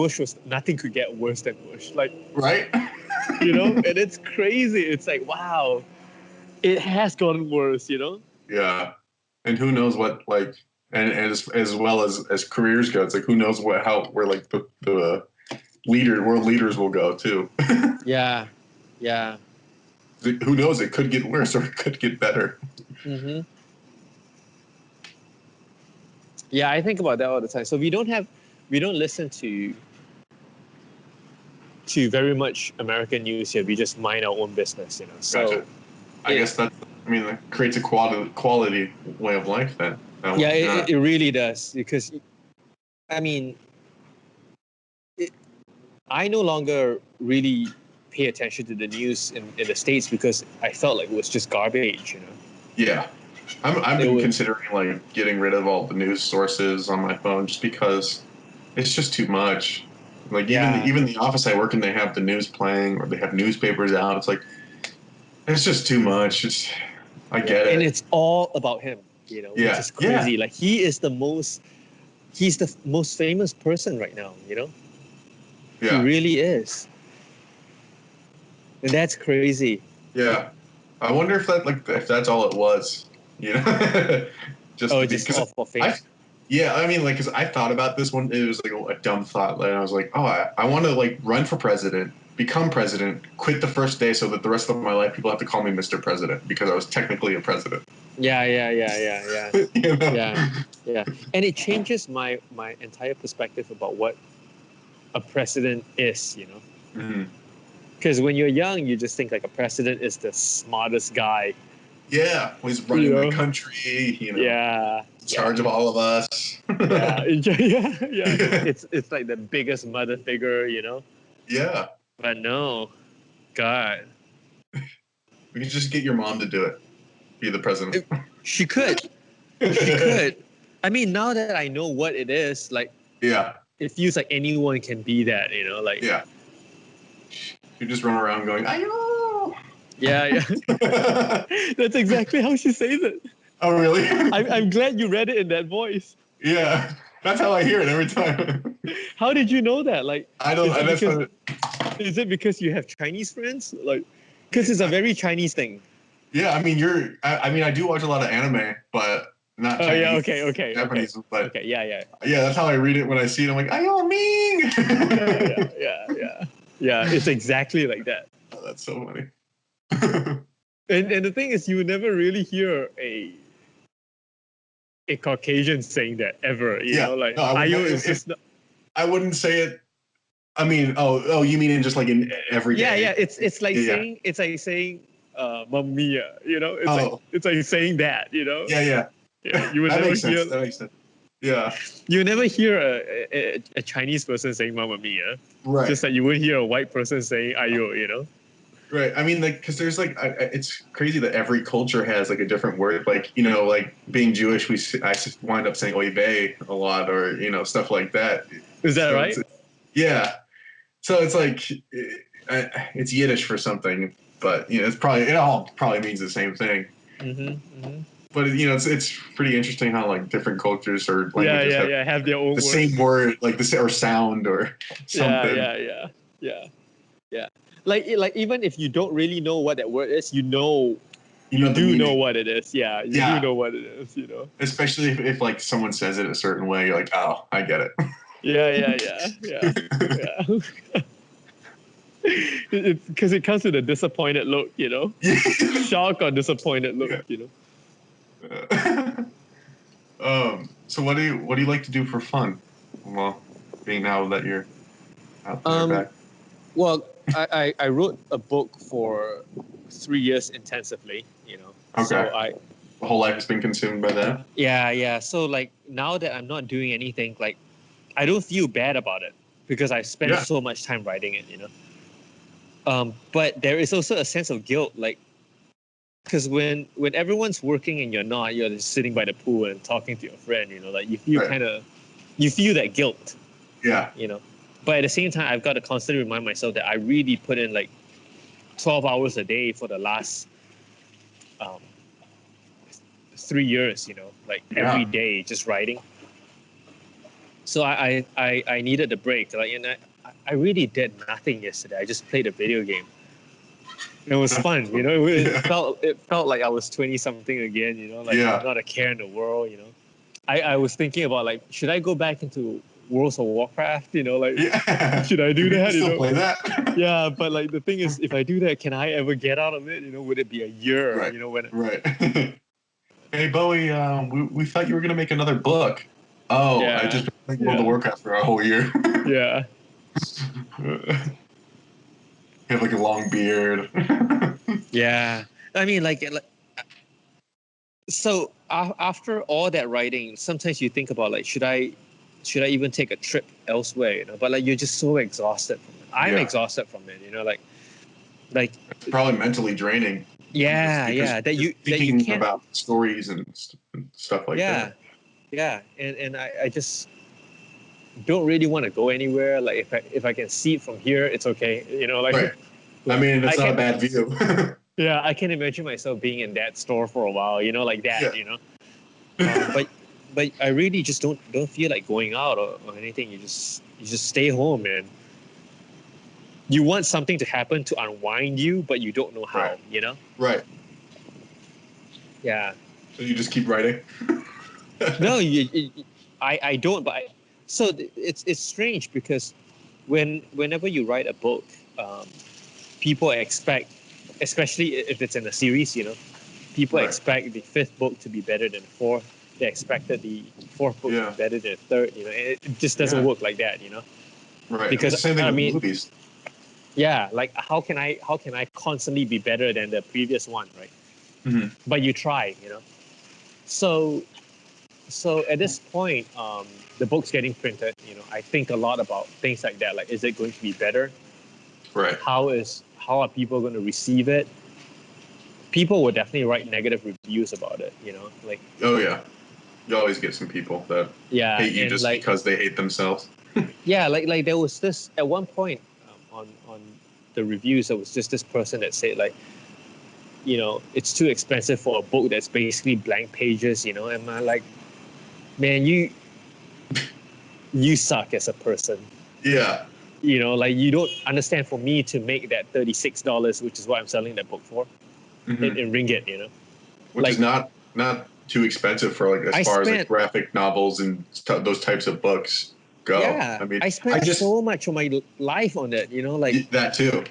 nothing could get worse than Bush. Like, right? And it's crazy. It's like, wow, it has gotten worse, Yeah. And who knows what, like, and as well as careers go, it's like, who knows where like the world leaders will go too. Yeah. Who knows? It could get worse or it could get better. Mm-hmm. Yeah, I think about that all the time. So we don't listen to very much American news here. We just mind our own business, So gotcha. I guess that creates a quality way of life then. It really does, because I mean, I no longer really pay attention to the news in the States because I felt like it was just garbage, Yeah. I've been considering like getting rid of all the news sources on my phone just because it's just too much. Like even the office I work in, they have the news playing or they have newspapers out. It's like it's just too much. I get it, and it's all about him, you know, which is crazy. Yeah. Like he's the most famous person right now, you know. Yeah. He really is, and that's crazy. Yeah, I wonder if that's all it was, you know, just all for fame. I mean, like, because I thought about this one. It was like a dumb thought. Like, I was like, oh, I want to like run for president, become president, quit the first day, so that the rest of my life people have to call me Mr. President because I was technically a president. Yeah. You know? Yeah. And it changes my entire perspective about what a president is, you know. Because when you're young, you just think like a president is the smartest guy. Yeah, he's running the country. You know, in charge of all of us. yeah. It's like the biggest mother figure, you know. Yeah. But no, God. We could just get your mom to do it. Be the president. She could. She could. I mean, now that I know what it is, like, it feels like anyone can be that, you know, like. Yeah. You just run around going, ayo! Yeah. That's exactly how she says it. Oh, really? I'm glad you read it in that voice. Yeah, that's how I hear it every time. How did you know that? Like, I don't. Is it because you have Chinese friends? Like, because it's a very Chinese thing. Yeah, I mean, I do watch a lot of anime, but not Chinese. Oh, yeah, okay. Japanese, but okay, yeah. Yeah, that's how I read it when I see it. I'm like, ayo, Ming! Yeah, it's exactly like that. Oh, that's so funny. And the thing is, you would never really hear a Caucasian saying that ever. You know, like, ayo is just not... I wouldn't say it. I mean, oh, you mean in just like in every day? Yeah. It's like saying, Mamma Mia. You know, it's like saying that. You know. Yeah. You would never hear. That makes sense. Yeah. You never hear a Chinese person saying Mamma Mia. Right. Just like you would hear a white person saying ayo, you know? Right. I mean, like, because there's like, it's crazy that every culture has like a different word. Like, you know, like being Jewish, I wind up saying oy vey a lot, or, you know, stuff like that. Is that right? Yeah. So it's like, it's Yiddish for something, but, you know, it all probably means the same thing. But, you know, it's pretty interesting how like different cultures or languages have their own the same word, like or sound or something. Yeah. Like even if you don't really know what that word is, you do know what it is. Yeah, you do know what it is. You know, especially if like someone says it a certain way, you're like, oh, I get it. Yeah. It's because it comes with a disappointed look, you know, shock or disappointed look, you know. So what do you like to do for fun? Well, being now that you're out there back. Well, I wrote a book for 3 years intensively, you know. Okay. So the whole life has been consumed by that. Yeah. So like now that I'm not doing anything, like I don't feel bad about it because I spent so much time writing it, you know. But there is also a sense of guilt, like. Because when everyone's working and you're not, you're just sitting by the pool and talking to your friend, you know, like you feel you feel that guilt. Yeah. You know, but at the same time, I've got to constantly remind myself that I really put in like 12 hours a day for the last 3 years, you know, like every day just writing. So I needed a break. Like, and I really did nothing yesterday. I just played a video game. It was fun, you know. It felt like I was 20-something again, you know, like not a care in the world, you know. I was thinking about like, should I go back into World of Warcraft? You know, like, should I do that? Still play that? Yeah, but like the thing is, if I do that, can I ever get out of it? You know, would it be a year? Right. You know, when. Right. Hey Boey, we thought you were gonna make another book. Oh, I just played World of Warcraft for a whole year. Yeah. You have like a long beard. Yeah, I mean, like so after all that writing, sometimes you think about like, should I even take a trip elsewhere? You know, but like you're just so exhausted from it. I'm exhausted from it. You know, like it's probably mentally draining. Yeah. That you can't about stories and stuff like that. Yeah. And I just don't really want to go anywhere. Like if I can see it from here, it's okay. Right. I mean, it's not a bad view. Yeah, I can imagine myself being in that store for a while, like that, But I really just don't feel like going out or anything. You just stay home, man. You want something to happen to unwind you, but you don't know how, Right. Yeah. So you just keep writing? No, I don't. But so it's strange because whenever you write a book, people expect, especially if it's in a series, people expect the fifth book to be better than the fourth. They expected the fourth book to be better than the third. It just doesn't work like that, Right. Because the same thing with movies. Yeah, like how can I constantly be better than the previous one, right? Mm-hmm. But you try, So at this point, the book's getting printed. I think a lot about things like that. Like, is it going to be better? Right. How are people going to receive it? People will definitely write negative reviews about it. Like. Oh yeah, you always get some people that hate you just because they hate themselves. Yeah, like there was this at one point on the reviews. There was just this person that said like, it's too expensive for a book that's basically blank pages. And I'm like, man, you suck as a person. Yeah. Like you don't understand. For me to make that $36, which is what I'm selling that book for, in ringgit, which is not too expensive for as far as graphic novels and those types of books go. Yeah, I mean, I spent so much of my life on that. Like that too.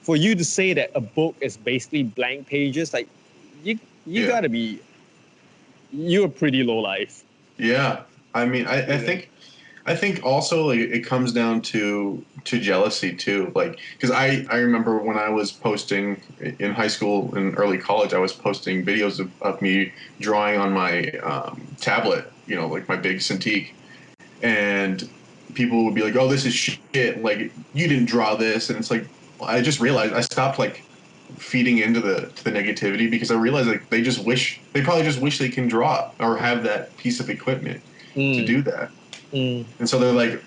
For you to say that a book is basically blank pages, like you gotta be, you're pretty low life. Yeah, I mean, I think also it comes down to jealousy too. Like, because I remember when I was posting in high school and early college, I was posting videos of me drawing on my tablet, like my big Cintiq, and people would be like, "Oh, this is shit! Like, you didn't draw this," and it's like, I just realized I stopped feeding into the negativity because I realized they probably just wish they can draw or have that piece of equipment to do that. And so they're like,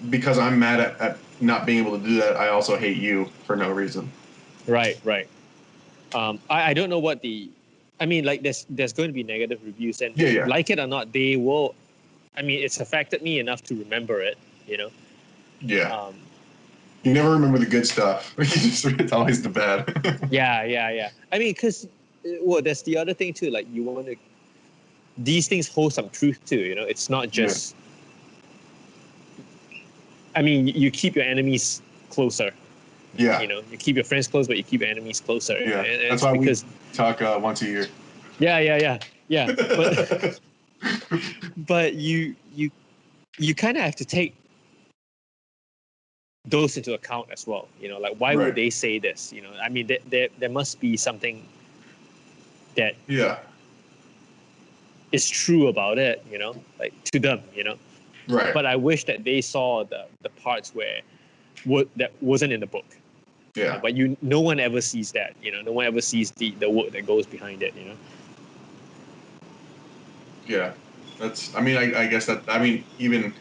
because I'm mad at not being able to do that, I also hate you for no reason. Right. I don't know what I mean, like there's going to be negative reviews, and like it or not, they will. I mean, it's affected me enough to remember it, Yeah. You never remember the good stuff. It's always the bad. Yeah. I mean, because, there's the other thing too. Like, you want to. These things hold some truth too. It's not just. I mean, you keep your enemies closer. Yeah. You keep your friends close, but you keep your enemies closer. Yeah. And that's why we talk once a year. Yeah. But you kind of have to take those into account as well. Like, why would they say this? I mean, there must be something that is true about it. Like to them. Right. But I wish that they saw the parts where that wasn't in the book. Yeah. But no one ever sees that. No one ever sees the work that goes behind it. Yeah. That's. I mean, I guess that. I mean, even.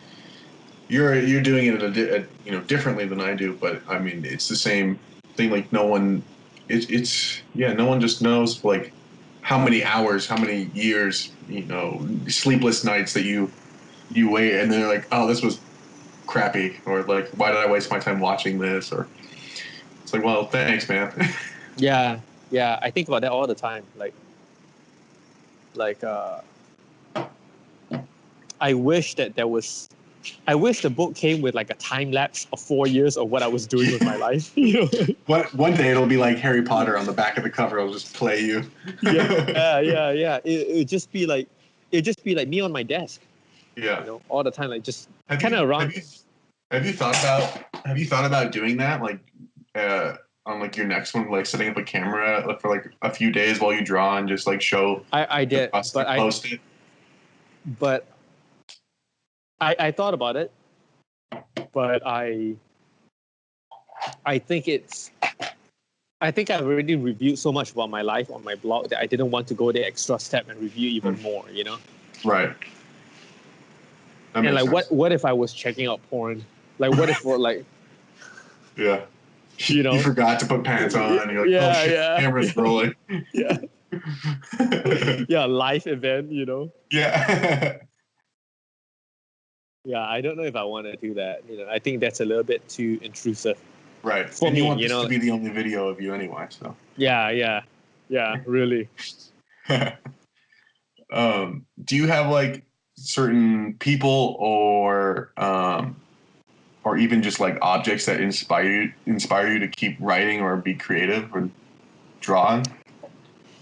You're doing it differently than I do, but I mean it's the same thing. Like no one, no one just knows like how many hours, how many years, sleepless nights that you wait, and they're like, oh, this was crappy, or like, why did I waste my time watching this? Or it's like, well, thanks, man. Yeah, I think about that all the time. I wish that there was. I wish the book came with like a time lapse of 4 years of what I was doing with my life. One day it'll be like Harry Potter on the back of the cover. It'll just play you. Yeah. It'd just be like me on my desk. Yeah. All the time, like just kind of around. Have you thought about doing that, like on like your next one, like setting up a camera for like a few days while you draw and just like show? I did, but post it. But I thought about it, but I think it's I think I've already reviewed so much about my life on my blog that I didn't want to go the extra step and review even more, you know? Right. That and makes like, sense. what if I was checking out porn? Like, what if like, yeah, you know, you forgot to put pants on, and you're like, oh shit, camera's rolling. yeah, yeah, live event, you know. Yeah. Yeah, I don't know if I want to do that. You know, I think that's a little bit too intrusive. Right. For and me, you want you this know, to be the only video of you anyway, so. Yeah, really. Do you have like certain people or even just like objects that inspire you to keep writing or be creative or drawing?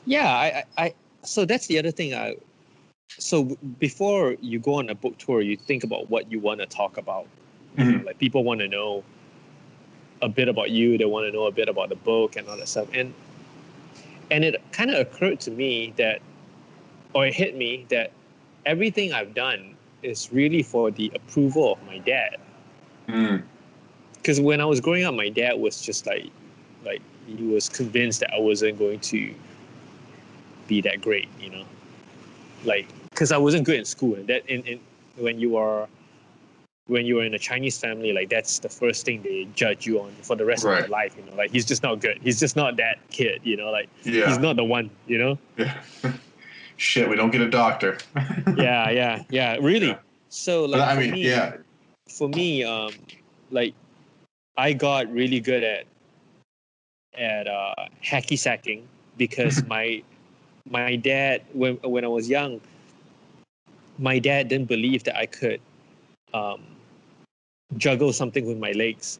Yeah, I so that's the other thing. So before you go on a book tour, you think about what you want to talk about. You know, like people want to know a bit about you. They want to know a bit about the book and all that stuff. And it kind of occurred to me that, or it hit me that everything I've done is really for the approval of my dad. Because when I was growing up, my dad was just like he was convinced that I wasn't going to be that great, you know, like because I wasn't good in school, and that in when you are in a Chinese family, like that's the first thing they judge you on for the rest of your life, you know, like he's just not good, he's just not that kid, you know, like he's not the one, you know. Yeah. Shit, we don't get a doctor. yeah, really. Yeah. So like but I mean, for me, like I got really good at hacky sacking because my dad, when I was young, my dad didn't believe that I could juggle something with my legs.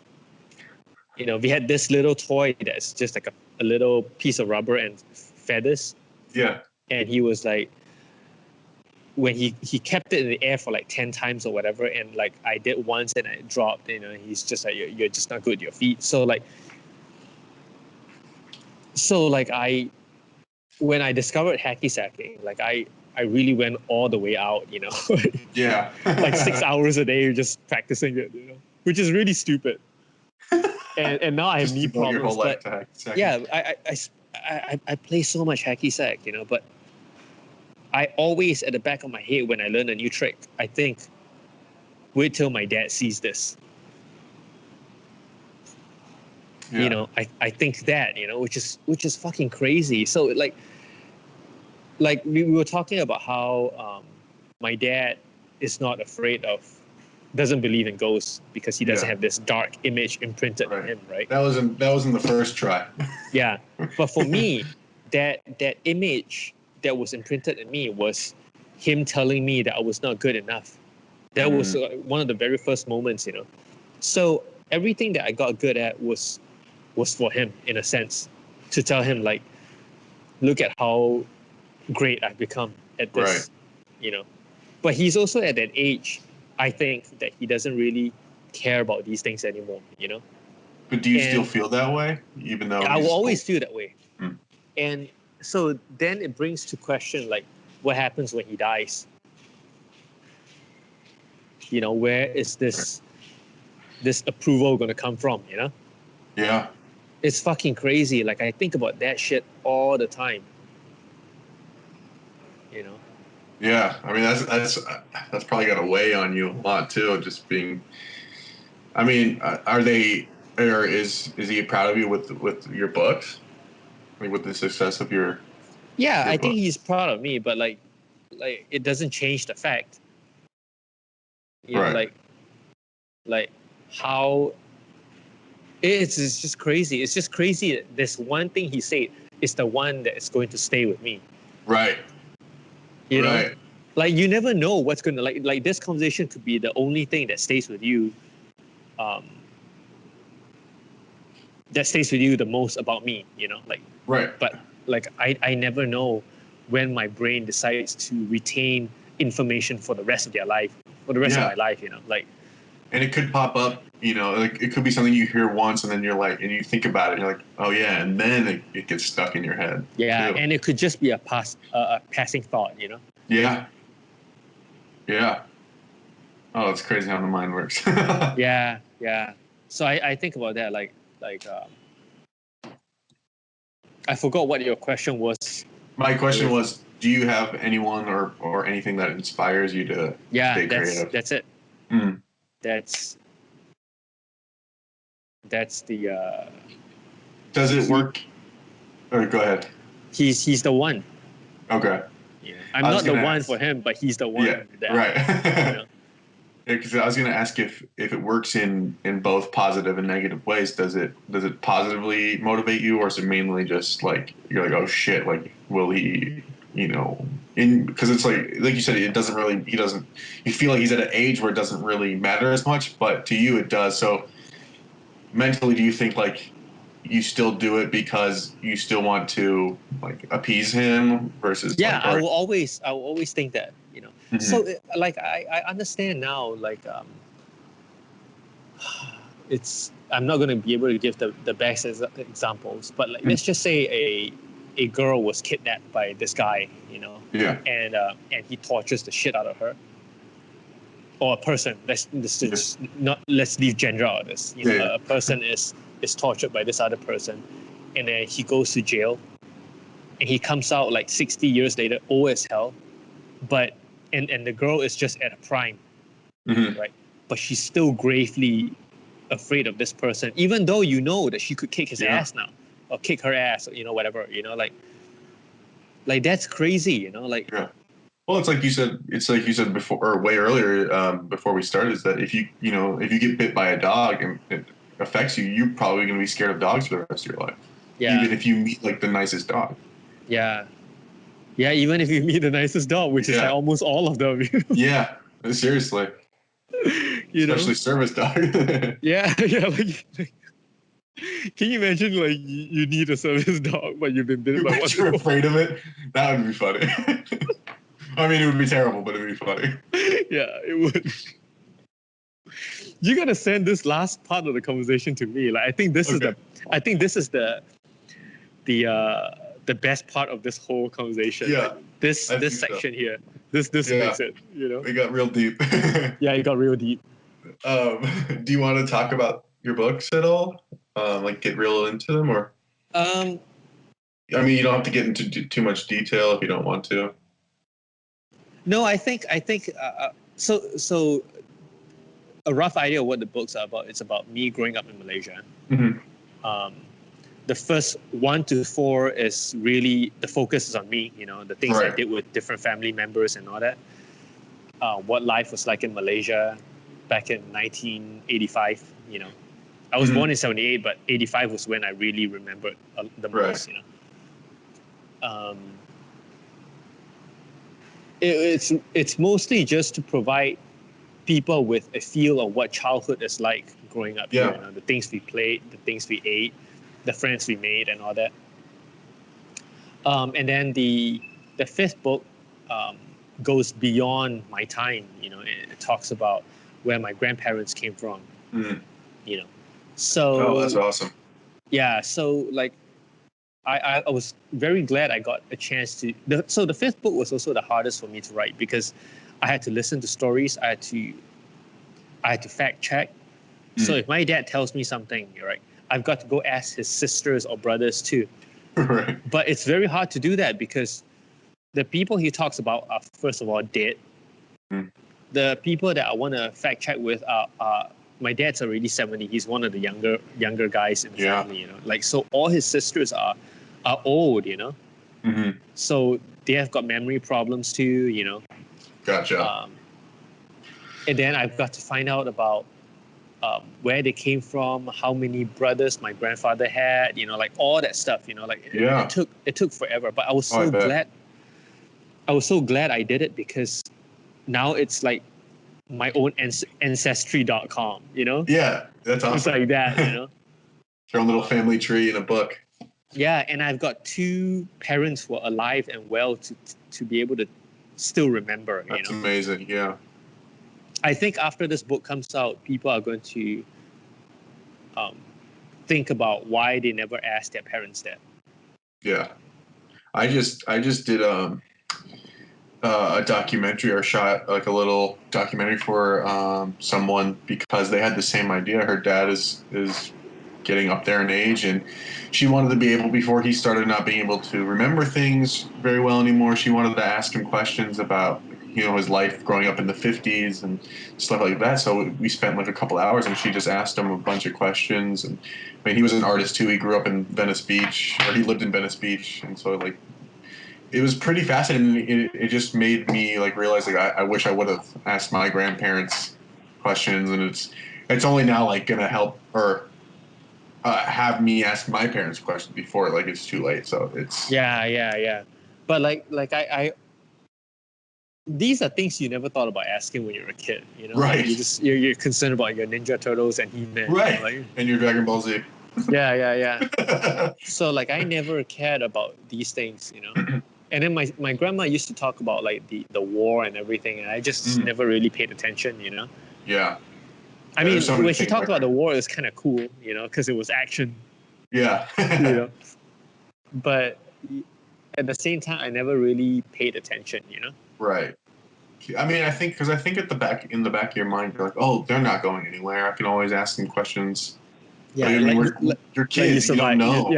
You know, we had this little toy that's just like a little piece of rubber and feathers. Yeah. And he was like, when he kept it in the air for like 10 times or whatever, and like I did once and I dropped, you know, he's just like, you're just not good at your feet. So like when I discovered hacky sacking, like I really went all the way out, you know. Yeah. Like 6 hours a day just practicing it, you know, which is really stupid. And now I have knee problems. Your whole life but to hacky sack. Yeah, I play so much hacky sack, you know, but I always at the back of my head when I learn a new trick, I think, wait till my dad sees this. Yeah. You know, I think that, you know, which is fucking crazy. So like we were talking about how my dad is not afraid of, doesn't believe in ghosts because he doesn't have this dark image imprinted in him, right? That was in the first try. Yeah, but for me, that image that was imprinted in me was him telling me that I was not good enough. That was one of the very first moments, you know. So everything that I got good at was for him, in a sense, to tell him like, look at how great I've become at this, you know. But he's also at that age, I think, that he doesn't really care about these things anymore, you know. But do you still feel that way, even though I will always feel that way? And so then it brings to question like, what happens when he dies? You know, where is this approval going to come from? You know? Yeah. It's fucking crazy. Like I think about that shit all the time. You know? Yeah, I mean that's probably got to weigh on you a lot too. Just being, I mean, is he proud of you with your books, like with the success of your? Yeah, your I book? think he's proud of me, but like it doesn't change the fact. You know, like how it's just crazy. It's just crazy that this one thing he said is the one that is going to stay with me. Right. You know, like you never know what's gonna like this conversation could be the only thing that stays with you, that stays with you the most about me. You know, like But like I never know when my brain decides to retain information for the rest of their life, for the rest of my life. You know, like. And it could pop up, you know, like it could be something you hear once and then you're like, and you think about it, and you're like, oh yeah, and then it gets stuck in your head. Yeah, too. and it could just be a passing thought, you know. Yeah. Yeah. Oh, it's crazy how the mind works. Yeah. So I think about that like I forgot what your question was. My question was, do you have anyone or anything that inspires you to stay creative? That's it. Mm. That's the. Does it work? Or go ahead. He's the one. Okay. Yeah. I'm not the one for him, but he's the one. Yeah. That, right. Because I was going to ask if it works in both positive and negative ways. Does it positively motivate you, or is it mainly just like you're like, oh shit, like will he, because it's like you said, it doesn't really, you feel like he's at an age where it doesn't really matter as much, but to you it does. So mentally, do you think like you still do it because you still want to like appease him versus I will always think that, Mm-hmm. So like I understand now, like I'm not going to be able to give the best examples, but like let's just say a girl was kidnapped by this guy, and he tortures the shit out of her, or a person. Let's leave gender out of this. A person is tortured by this other person, and then he goes to jail, and he comes out like 60 years later, old as hell, but and the girl is just at a prime, mm-hmm. right? But she's still gravely afraid of this person, even though that she could kick his ass now, or kick her ass, whatever, like that's crazy, like. Yeah. Well, it's like you said before, or way earlier, before we started, is that if you get bit by a dog and it affects you, you're probably going to be scared of dogs for the rest of your life. Yeah. Even if you meet like the nicest dog. Yeah. Yeah. Even if you meet the nicest dog, which is like almost all of them. Yeah. Seriously. Especially service dog. Yeah. Like, can you imagine like you need a service dog, but you've been bitten by one? You're afraid of it? That would be funny. I mean, it would be terrible, but it would be funny. Yeah, it would. You gotta send this last part of the conversation to me. Like, I think this is the best part of this whole conversation. Yeah. Like, this section here. This makes it. It got real deep. Yeah, it got real deep. Do you want to talk about your books at all? Like get real into them, or? I mean, you don't have to get into too much detail if you don't want to. No, I think so. A rough idea of what the books are about. It's about me growing up in Malaysia. Mm-hmm. The first 1 to 4 is really the focus is on me. The things I did with different family members and all that. What life was like in Malaysia back in 1985. I was born in 78, but 85 was when I really remembered the most. It's mostly just to provide people with a feel of what childhood is like growing up here. The things we played, the things we ate, the friends we made, and all that. And then the fifth book goes beyond my time. It talks about where my grandparents came from. Mm-hmm. So. Oh, that's awesome. Yeah. So like, I was very glad I got a chance to. So the fifth book was also the hardest for me to write because I had to listen to stories. I had to fact check. So if my dad tells me something, right, I've got to go ask his sisters or brothers too. Right. But it's very hard to do that because the people he talks about are, first of all, dead. The people that I want to fact check with are my dad's already 70. He's one of the younger guys in the family. Like, so all his sisters are old. Mm-hmm. So they have got memory problems too. Gotcha. And then I've got to find out about where they came from, how many brothers my grandfather had, like all that stuff, it took forever, but I was so glad. I was so glad I did it because now it's like my own ancestry.com, Yeah, that's awesome. It's like that, Your own little family tree in a book. Yeah, and I've got 2 parents who are alive and well to be able to still remember. That's amazing, yeah. I think after this book comes out, people are going to think about why they never asked their parents that. Yeah, I just did a documentary, or shot like a little documentary for someone because they had the same idea. Her dad is getting up there in age, and she wanted to be able, before he started not being able to remember things very well anymore, she wanted to ask him questions about, you know, his life growing up in the 50s and stuff like that. So we spent like a couple hours, and she just asked him a bunch of questions. And I mean, he was an artist too. He grew up in Venice Beach, or he lived in Venice Beach, and so like it was pretty fascinating. It just made me like realize like I wish I would have asked my grandparents questions, and it's only now like gonna help or have me ask my parents questions before like it's too late. So it's yeah. But like I these are things you never thought about asking when you were a kid, you know? Right. Like you're concerned about your Ninja Turtles and He-Man. Right. You know, like, and your Dragon Ball Z. Yeah. So like I never cared about these things, you know? And then my grandma used to talk about like the war and everything, and I just never really paid attention, you know? Yeah. I mean, when she talked about the war, it was kind of cool, you know, because it was action. Yeah. You know? But at the same time, I never really paid attention, you know? Right. I mean, I think because in the back of your mind, you're like, oh, they're not going anywhere. I can always ask them questions. Yeah, but, I mean, you're kids. You don't know.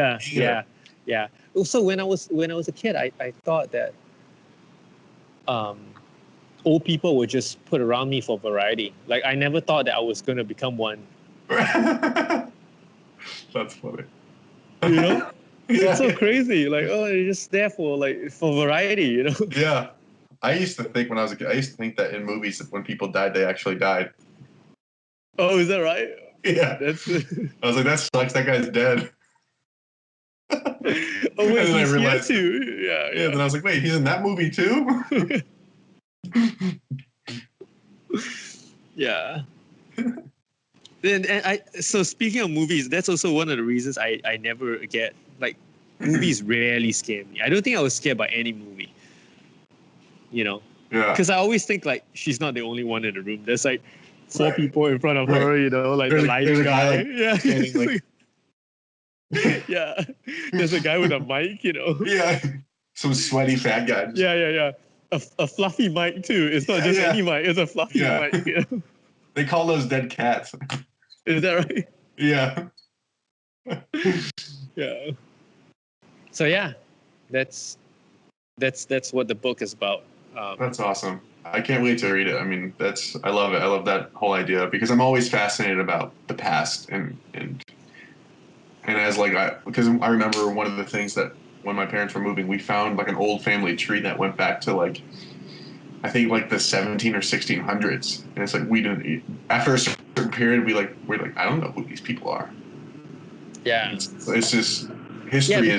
Yeah. Also, when I was a kid, I thought that old people were just put around me for variety. Like I never thought that I was going to become one. That's funny. You know? It's so crazy. Like, oh, you're just there for variety, you know? Yeah. I used to think when I was a kid, I used to think that in movies that when people died, they actually died. Oh, is that right? Yeah. I was like, that sucks. That guy's dead. Oh, wait, and then he's I realized, here too. Yeah. Then I was like, wait, he's in that movie too? Yeah. So speaking of movies, that's also one of the reasons I never get, like, movies rarely scare me. I don't think I was scared by any movie. You know? Yeah. Because I always think, like, she's not the only one in the room. There's, like, four people in front of her, you know, like there's the lighting guy. Like, yeah. Standing, like... Yeah. There's a guy with a mic, you know? Yeah. Some sweaty fat guy. Yeah. A fluffy mic, too. It's not just any mic. It's a fluffy mic, you know? They call those dead cats. Is that right? Yeah. Yeah. So yeah, that's what the book is about. That's awesome. I can't wait to read it. I mean, I love it. I love that whole idea because I'm always fascinated about the past and as like because I remember one of the things that when my parents were moving, we found like an old family tree that went back to like I think like the 17 or 1600s, and it's like we didn't. After a certain period, we're like I don't know who these people are. Yeah, it's just history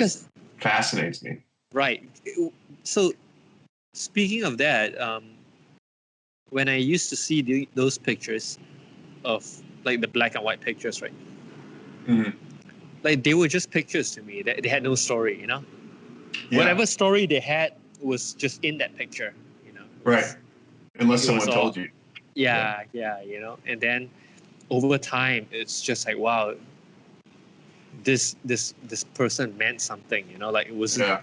fascinates me. Right. So speaking of that, when I used to see those pictures of like the black and white pictures, right? Mm-hmm. Like they were just pictures to me. They had no story, you know. Yeah. Whatever story they had was just in that picture. Right. Unless someone told you. Yeah, you know. And then over time, it's just like, wow, this person meant something, you know, like it was. Yeah.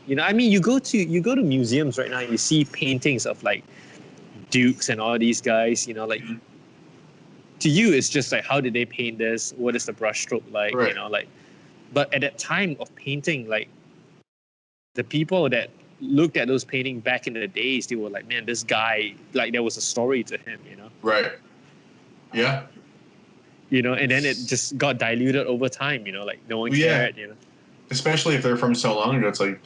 You know, I mean, you go to museums right now, you see paintings of like dukes and all these guys, you know, like to you, it's just like, how did they paint this? What is the brushstroke like? Right. You know, like, but at that time of painting, like the people that looked at those paintings back in the days, they were like, man, this guy, like there was a story to him, you know? Right. Yeah. You know, and then it just got diluted over time, you know, like no one cared, you know? Especially if they're from so long ago, it's like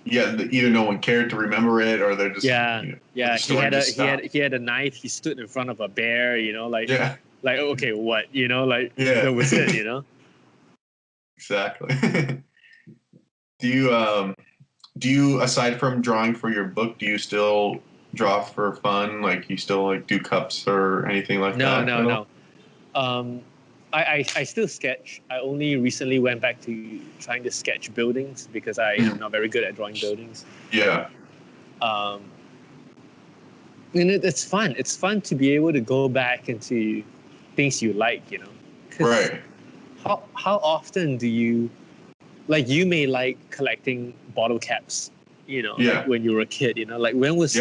either no one cared to remember it or they're just... He had a knife, he stood in front of a bear, you know, like, like okay, what, you know, like that was it, you know? Exactly. Do you, aside from drawing for your book, do you still draw for fun? Like, you still like do cups or anything like that? No. I still sketch. I only recently went back to trying to sketch buildings because I am not very good at drawing buildings. Yeah. And it's fun. It's fun to be able to go back into things you like, you know? Right. How often do you... Like you may like collecting bottle caps, you know, like when you were a kid, you know, like when was,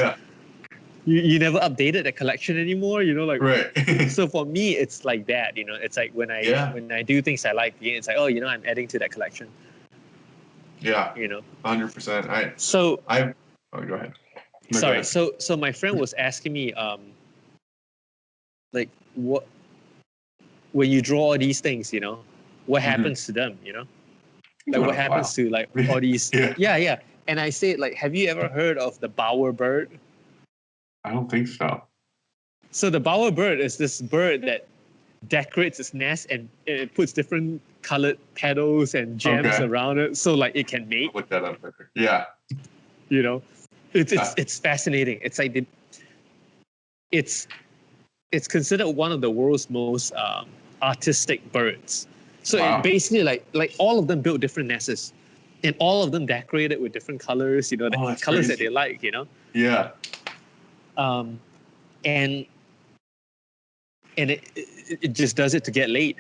you never updated the collection anymore, you know, like right. so for me it's like that, you know, it's like when I do things I like, it's like, oh, you know, I'm adding to that collection. Yeah. You know. 100%. So oh, go ahead. No, sorry. go ahead. So my friend was asking me, like what when you draw all these things, you know, what happens to them, you know? Like what happens to like all these yeah. And I said, like, have you ever heard of the bowerbird? I don't think so. So the bowerbird is this bird that decorates its nest and it puts different colored petals and gems around it, so like it can mate. I'll look that up later. Yeah. You know, it's fascinating. It's like it's considered one of the world's most artistic birds. So it basically like all of them build different nests, and all of them decorated with different colors. You know, the colors crazy. That they like. You know. Yeah. And it just does it to get laid.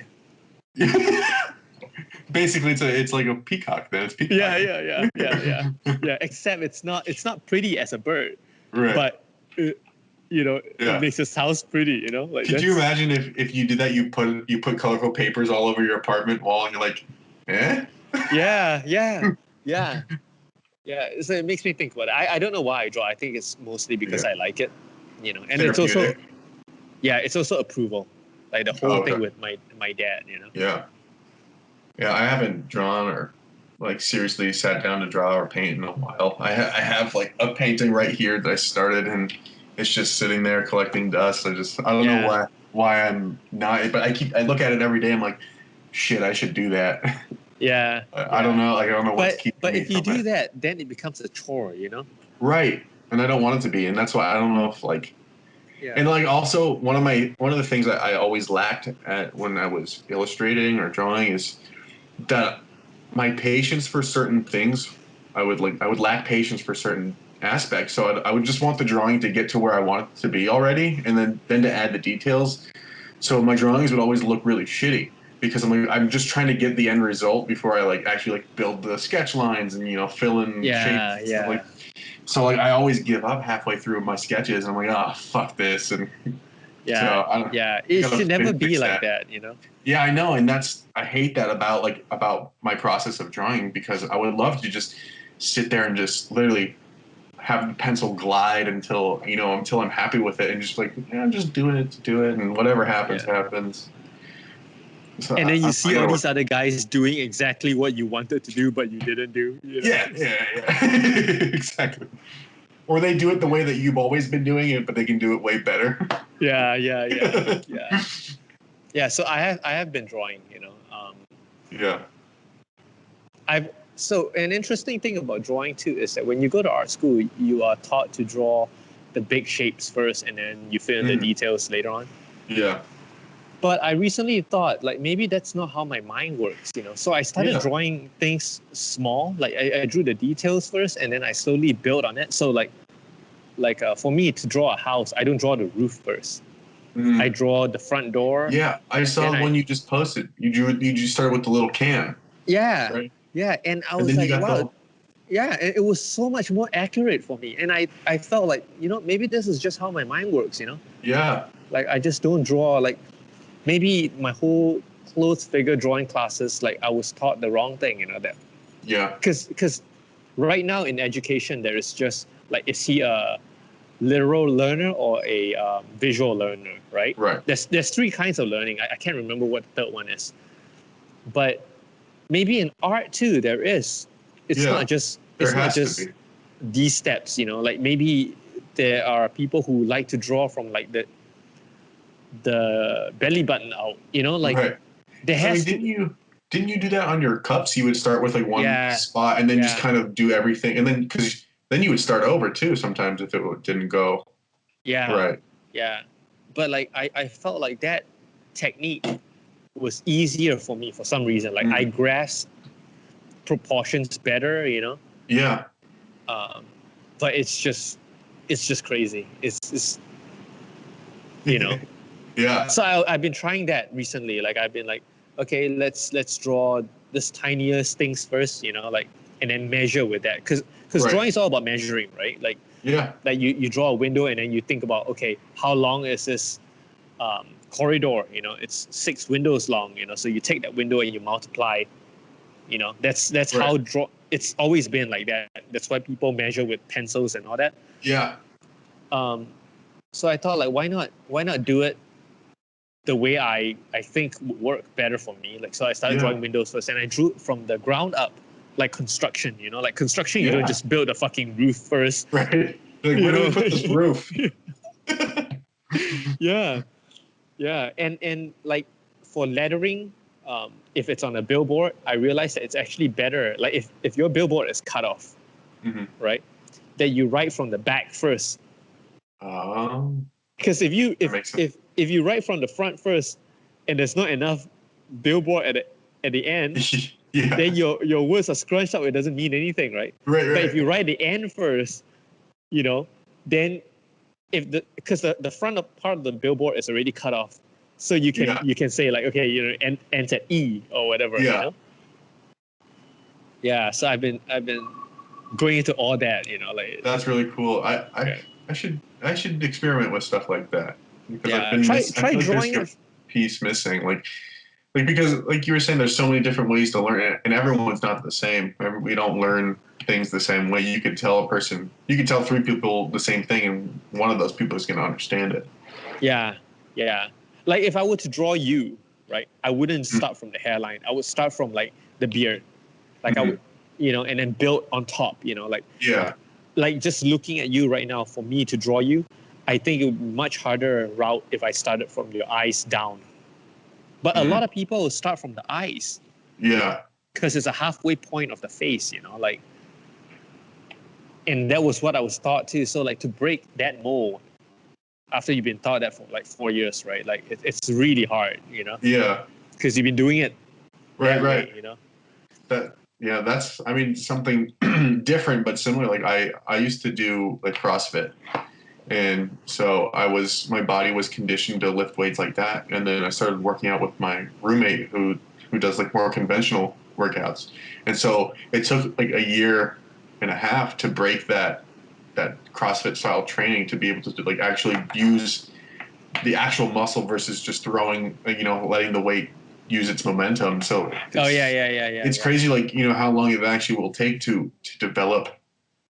Basically, it's like a peacock. Then it's peacock. Yeah. Except it's not pretty as a bird. Right. But you know, it makes his house pretty. You know. Like, could you imagine if you did that? You put colorful papers all over your apartment wall, and you're like, eh? Yeah. So it makes me think about it. I don't know why I draw. I think it's mostly because I like it. You know, and it's also approval. Like the whole thing with my dad, you know. Yeah, I haven't drawn or like seriously sat down to draw or paint in a while. I have like a painting right here that I started, and it's just sitting there collecting dust. I don't know why I'm not, but I look at it every day. I'm like, shit, I should do that. Yeah. I don't know. Like, I don't know what's keeping me. But if you do that, then it becomes a chore, you know. Right, and I don't want it to be, and that's why I don't know if like. Yeah. And like also one of the things that I always lacked at when I was illustrating or drawing is that my patience for certain things, I would lack patience for certain aspects. So I would just want the drawing to get to where I want it to be already, and then to add the details. So my drawings would always look really shitty because I'm just trying to get the end result before I actually build the sketch lines and fill in shapes. And so I always give up halfway through my sketches, and I'm like, oh, fuck this. And it should never be like that, you know. Yeah, I know, and I hate that about my process of drawing, because I would love to just sit there and just literally have the pencil glide until I'm happy with it, and just I'm just doing it to do it, and whatever happens happens. So and then you see all these other guys doing exactly what you wanted to do, but you didn't do. You know? Yeah. Exactly. Or they do it the way that you've always been doing it, but they can do it way better. Yeah. So I have been drawing, you know. So an interesting thing about drawing too is that when you go to art school, you are taught to draw the big shapes first, and then you fill in the details later on. Yeah. But I recently thought, maybe that's not how my mind works, you know. So I started drawing things small. Like I drew the details first, and then I slowly built on it. So for me to draw a house, I don't draw the roof first. I draw the front door. Yeah, I saw one you just posted. You just started with the little can. Yeah. Right? Yeah, and I was like, wow. Yeah, it was so much more accurate for me. And I felt like, maybe this is just how my mind works, you know? Yeah. I just don't draw, maybe my whole clothes figure drawing classes, I was taught the wrong thing, that. Yeah. Because right now in education, there is just, is he a literal learner or a visual learner, right? Right. There's three kinds of learning. I can't remember what the third one is. But maybe in art too, there is. It's not just these steps, maybe there are people who like to draw from the belly button out, right. There has didn't you do that on your cups? You would start with one spot and then just kind of do everything, and then because then you would start over too sometimes if it didn't go. Yeah. Right. Yeah, but I felt like that technique was easier for me for some reason. I grasped proportions better, Yeah. But it's just crazy. It's Yeah. So I've been trying that recently. I've been okay, let's draw this tiniest things first, and then measure with that. Because drawing is all about measuring, right? Like you draw a window and then you think about, okay, how long is this corridor? You know, it's 6 windows long. You know, so you take that window and you multiply. You know, that's how it's always been like that. That's why people measure with pencils and all that. Yeah. So I thought, like, why not do it the way I think would work better for me? Like, so I started drawing windows first, and I drew from the ground up, like construction. You know, like construction, you don't just build a fucking roof first. Right. Like, where do we put this roof? Yeah. And like for lettering, if it's on a billboard, I realized that it's actually better. Like if your billboard is cut off, right, that you write from the back first. Because if you write from the front first, and there's not enough billboard at the end, then your words are scrunched up. It doesn't mean anything, right? Right. But if you write the end first, you know, then because the front part of the billboard is already cut off, so you can say like, okay, you know, ends at E or whatever. Yeah. You know? Yeah. So I've been going into all that, you know, like. That's really cool. I should experiment with stuff like that, because I've been try drawing a piece missing, like because like you were saying, there's so many different ways to learn it, and everyone's not the same. We don't learn things the same way. You could tell 3 people the same thing, and one of those people is going to understand it. Yeah. Like if I were to draw you, right, I wouldn't start from the hairline. I would start from like the beard, like I would, you know, and then build on top, you know, like. Yeah. Like just looking at you right now, for me to draw you, I think it would be much harder route if I started from your eyes down. But a lot of people will start from the eyes. Yeah. Because it's a halfway point of the face, you know, like. And that was what I was taught too. So like to break that mold, after you've been taught that for like 4 years, right? Like it's really hard, you know. Yeah. Because you've been doing it. Right. Way, you know. That's something different but similar. Like I used to do like CrossFit, and so my body was conditioned to lift weights like that. And then I started working out with my roommate who does like more conventional workouts. And so it took like a year and a half to break that CrossFit style training, to be able to like actually use the actual muscle versus just throwing, you know, letting the weight use its momentum. So it's crazy, like, you know, how long it actually will take to develop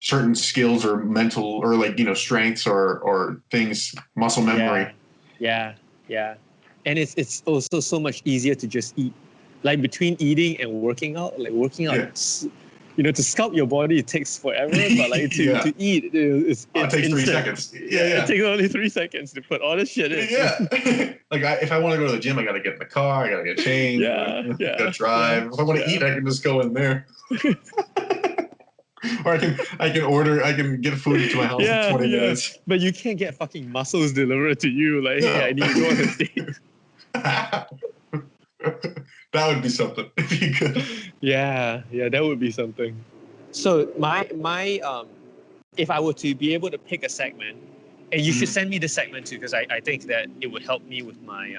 certain skills or mental or like, you know, strengths or things, muscle memory. Yeah. And it's also so much easier to just eat. Like between eating and working out, you know, to sculpt your body, it takes forever, but like to eat, it takes 3 seconds. It takes only 3 seconds to put all this shit in. Yeah. Like if I want to go to the gym, I got to get in the got to get changed. Got to drive. If I want to eat, I can just go in there. Or I can get food into my house in 20 minutes. But you can't get fucking muscles delivered to you. Like, hey, I need to go on a date. That would be something if you could. Yeah, that would be something. So my if I were to be able to pick a segment, and you should send me the segment too, because I think that it would help me with my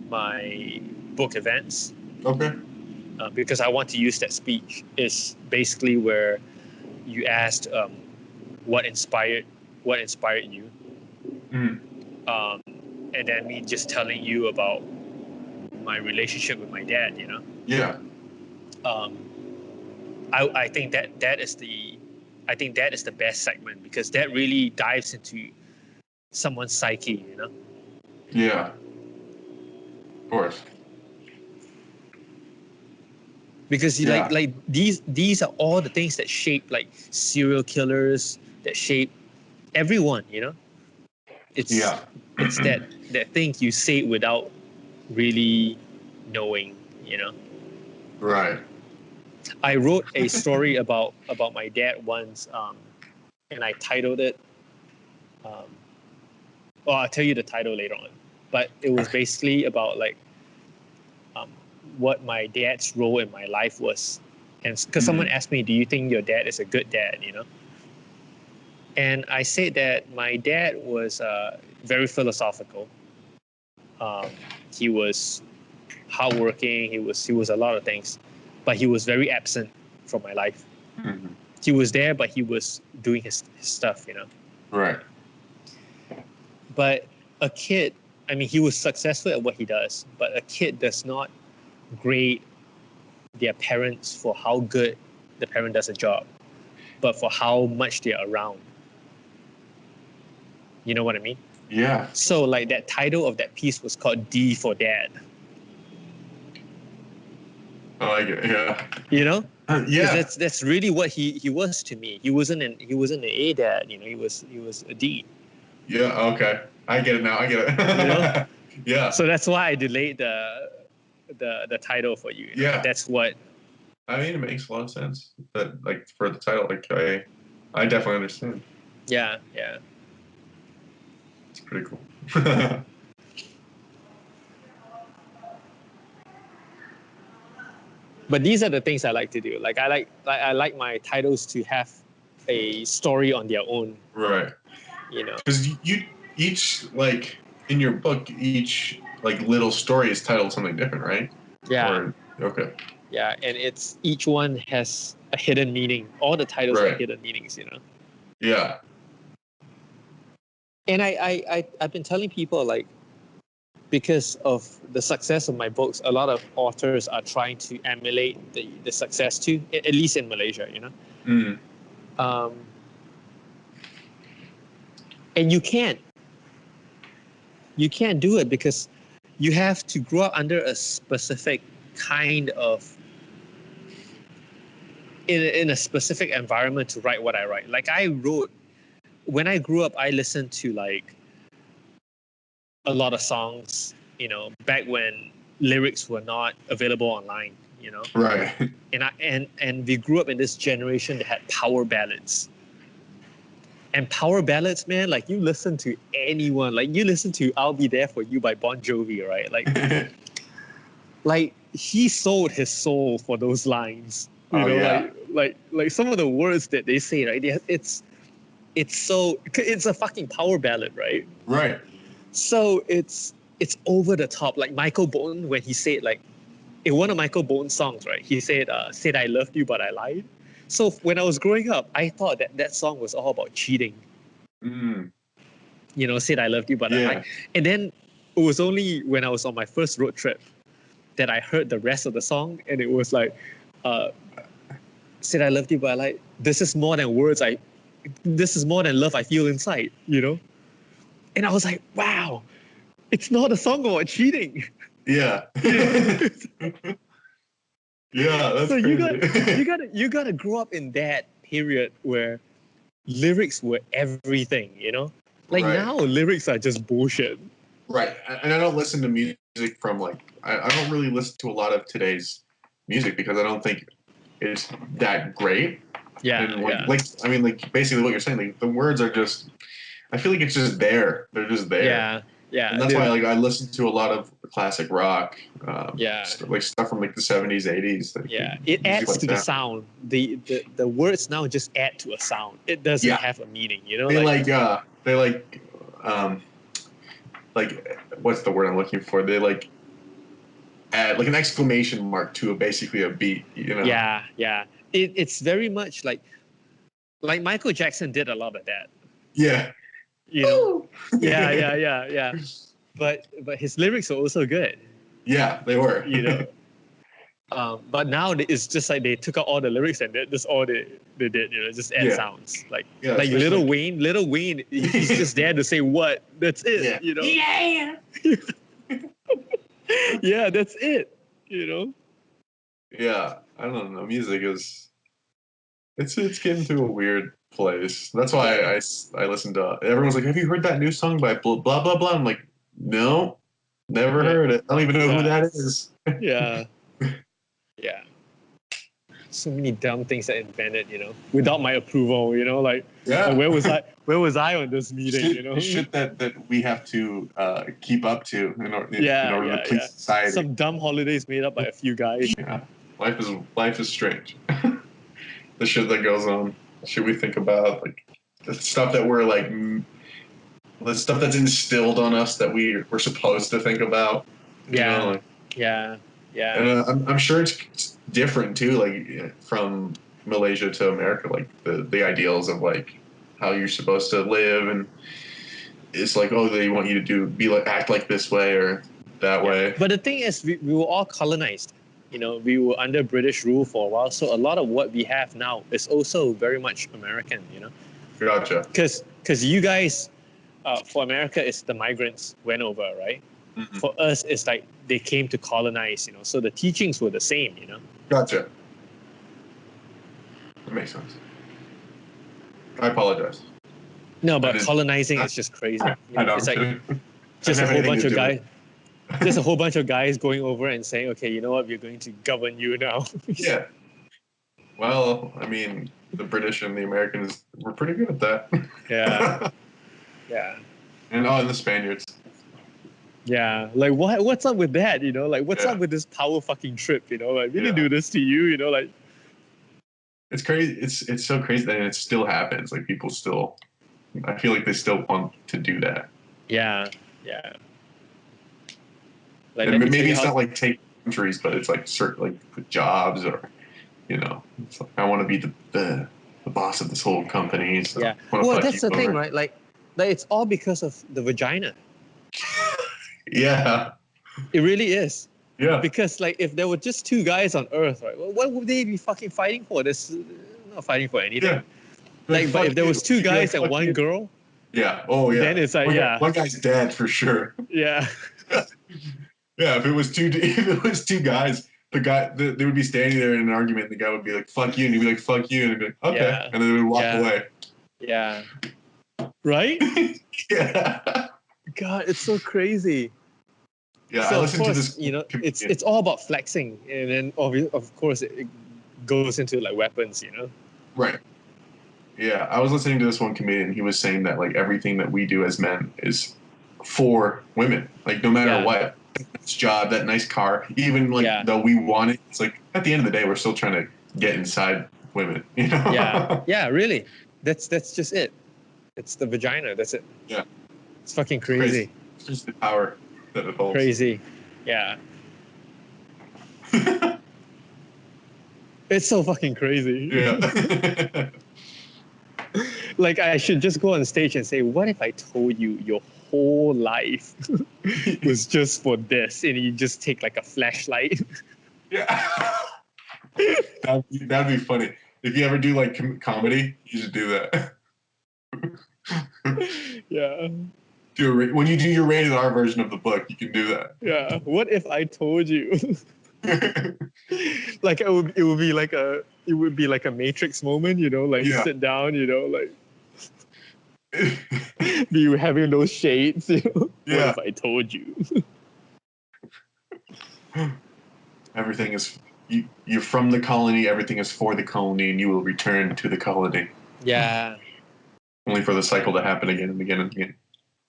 my book events. Okay. Because I want to use that speech. Is basically where you asked what inspired you, and then me just telling you about my relationship with my dad, you know. Yeah. I think that is the best segment, because that really dives into someone's psyche, you know. Yeah. Of course. Because like these are all the things that shape like serial killers, that shape everyone, you know. It's that thing you say without really knowing, you know. Right. I wrote a story about my dad once, and I titled it. I'll tell you the title later on, but it was basically about like what my dad's role in my life was, and because someone asked me, "Do you think your dad is a good dad?" You know, and I said that my dad was very philosophical. He was hardworking. He was a lot of things, but he was very absent. from my life. Mm-hmm. He was there, but he was doing his stuff, you know. Right. But a kid, I mean, he was successful at what he does, but a kid does not grade their parents for how good the parent does a job, but for how much they're around. You know what I mean? Yeah. So like that title of that piece was called D for Dad. I like it. Yeah. You know? Yeah. That's really what he was to me. He wasn't an A dad, you know, he was a D. Yeah, okay. I get it now. I get it. You know? Yeah. So that's why I delayed the title for you. You know? Yeah. That's what. I mean, it makes a lot of sense. That like for the title, like I definitely understand. Yeah, yeah. It's pretty cool. But these are the things I like to do. Like I like my titles to have a story on their own. Right. You know. Because you each like in your book, each like little story is titled something different, right? Yeah. Okay. Yeah, and it's each one has a hidden meaning. All the titles have hidden meanings, you know. Yeah. And I've been telling people, like, because of the success of my books, a lot of authors are trying to emulate the success too, at least in Malaysia, you know. Mm. And you can't do it because you have to grow up under a specific kind of in a specific environment to write what I write. Like I wrote when I grew up, I listened to like a lot of songs, you know, back when lyrics were not available online, you know. Right. And we grew up in this generation that had power ballads. And power ballads, man, like you listen to anyone, like you listen to I'll Be There For You by Bon Jovi, right? Like, like he sold his soul for those lines. You know, yeah. like some of the words that they say, right? It's a fucking power ballad, right? Right. So it's over the top. Like Michael Bolton, when he said, like, in one of Michael Bolton's songs, right? He said I loved you, but I lied. So when I was growing up, I thought that song was all about cheating. Mm. You know, said I loved you, but I lied. And then it was only when I was on my first road trip that I heard the rest of the song, and it was like, said I loved you, but I lied. This is more than words. This is more than love I feel inside. You know, and I was like, wow, it's not a song about cheating. Yeah. Yeah, that's so crazy. you gotta grow up in that period where lyrics were everything, you know? Like now lyrics are just bullshit. Right. And I don't listen to music from like I don't really listen to a lot of today's music because I don't think it's that great. Yeah. And like I mean like basically what you're saying, like the words are just I feel like it's just there. They're just there. Yeah. Yeah. And that's why like I listen to a lot of classic rock. Like stuff from like the 70s, 80s. Yeah. It adds like to the sound. The words now just add to a sound. It doesn't have a meaning, you know? Like what's the word I'm looking for? They like add like an exclamation mark to basically a beat, you know? Yeah, yeah. It's very much like Michael Jackson did a lot of that. Yeah. You know? Yeah. But his lyrics are also good. Yeah, they were. You know? But now it's just like they took out all the lyrics and that's all they did, you know, just add sounds. Like Lil Wayne, he's just there to say what? That's it, you know? Yeah! Yeah, that's it, you know? Yeah, I don't know. Music is... It's getting to a weird place. That's why I listen to... Everyone's like, have you heard that new song by blah, blah, blah, blah? I'm like, no, never heard it. I don't even know who that is. Yeah. Yeah. So many dumb things that invented, you know, without my approval, you know, like where was I on this meeting, you know? Shit that we have to keep up to in order to please society. Some dumb holidays made up by a few guys. Yeah. Life is strange. The shit that goes on, shit we think about, like the stuff that we're like the stuff that's instilled on us that we're supposed to think about. Yeah. You know, like, yeah. Yeah. And I'm sure it's different too, like from Malaysia to America, like the ideals of like how you're supposed to live, and it's like, oh, they want you to act like this way or that way. But the thing is, we were all colonized. We were under British rule for a while, so a lot of what we have now is also very much American. Gotcha. Because you guys, for America, it's the migrants went over, right? Mm-hmm. For us, it's like they came to colonize. So the teachings were the same. Gotcha. That makes sense. I apologize. No, but colonizing is just crazy. I know. It's like just a whole bunch of guys. Just a whole bunch of guys going over and saying, okay, you know what, we're going to govern you now. Yeah. Well, I mean, the British and the Americans were pretty good at that. Yeah. Yeah. And the Spaniards. Yeah. Like, what's up with that? Like, what's up with this power fucking trip? Like, we didn't do this to you, like. It's crazy. It's so crazy that it still happens. Like, people still, I feel like they still want to do that. Yeah. Yeah. Like, maybe it's not like take countries, but it's like certain like jobs or, it's like I want to be the boss of this whole company. So yeah. Well, that's the thing, right? Like it's all because of the vagina. Yeah. It really is. Yeah. Because like if there were just two guys on Earth, right? Well, what would they be fucking fighting for? They're not fighting for anything. Yeah. Like, but if there was two guys and one girl. Yeah. Oh yeah. Then it's like one guy's dead for sure. Yeah. Yeah, if it was two guys, they would be standing there in an argument, and the guy would be like, "Fuck you," and he'd be like, "Fuck you," and he'd be like, "Okay," yeah. and then they would walk away. Yeah. Right? Yeah. God, it's so crazy. Yeah, so I listened to this. It's all about flexing, and then of course it goes into like weapons, Right. Yeah, I was listening to this one comedian. He was saying that like everything that we do as men is for women, like no matter what. Nice job, that nice car, even like though we want it, it's like at the end of the day we're still trying to get inside women, Yeah, really. That's just it. It's the vagina. That's it. Yeah. It's fucking crazy. It's just the power that it holds. Crazy. Yeah. It's so fucking crazy. Yeah. Like I should just go on stage and say, what if I told you your whole life was just for this, and you just take like a flashlight? Yeah. That'd be funny. If you ever do like comedy, you should do that. Yeah. When you do your rated R version of the book, you can do that. Yeah. What if I told you? Like it would be like a Matrix moment, like you sit down, like be you having those shades, What if I told you? Everything is you're from the colony, everything is for the colony, and you will return to the colony. Yeah. Only for the cycle to happen again and again and again.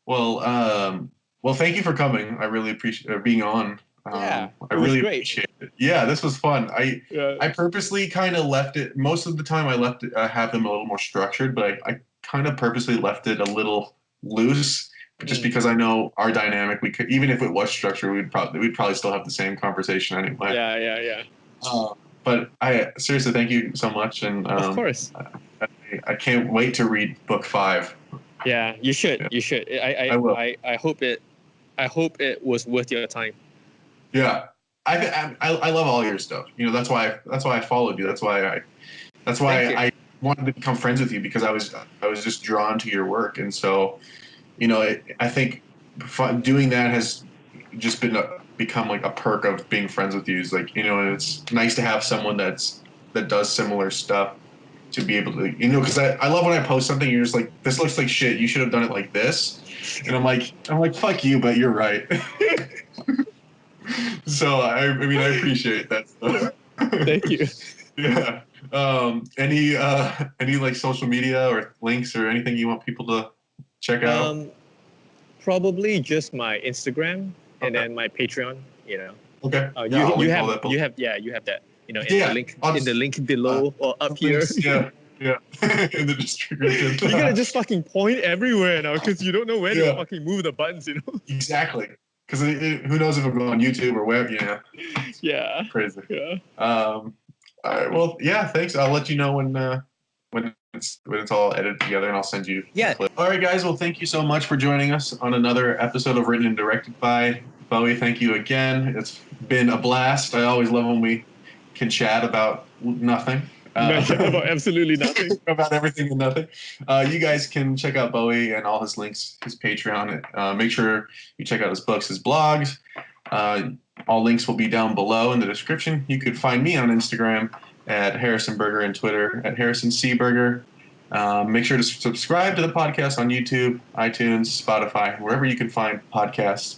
Well, thank you for coming. I really appreciate being on. I really appreciate it. Yeah, this was fun. I purposely kind of left it. Most of the time, I left it. I have them a little more structured, but I kind of purposely left it a little loose, just because I know our dynamic. We could, even if it was structured, we'd probably still have the same conversation anyway. Yeah. But I seriously thank you so much, and of course, I can't wait to read book 5. Yeah, you should. Yeah. You should. I will. I hope it was worth your time. Yeah, I love all your stuff. That's why I followed you. That's why I wanted to become friends with you, because I was just drawn to your work, and so I think doing that has just become like a perk of being friends with you. Is like and it's nice to have someone that does similar stuff, to be able to because I love when I post something, you're just like, this looks like shit, you should have done it like this, and I'm like fuck you, but you're right. So I appreciate that stuff. Thank you. Yeah. Any like social media or links or anything you want people to check out? Probably just my Instagram and then my Patreon. Okay. You have that. In the link below or up here. Yeah. In the description. You're gonna just fucking point everywhere now, because you don't know where to fucking move the buttons. Exactly. because who knows if it'll go on YouTube or web, Yeah. Crazy. Yeah. All right. Well, yeah. Thanks. I'll let you know when it's all edited together, and I'll send you. Yeah. Clip. All right, guys. Well, thank you so much for joining us on another episode of Written and Directed by Boey. Thank you again. It's been a blast. I always love when we can chat about nothing. About absolutely nothing. About everything and nothing. You guys can check out Boey and all his links, his Patreon. Make sure you check out his books, his blogs. All links will be down below in the description. You could find me on Instagram at Harrison Burger and Twitter at Harrison C. Burger. Make sure to subscribe to the podcast on YouTube, iTunes, Spotify, wherever you can find podcasts.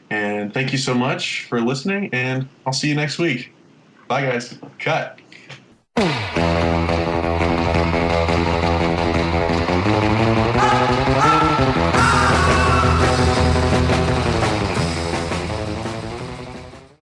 And thank you so much for listening, and I'll see you next week. Bye, guys. Cut.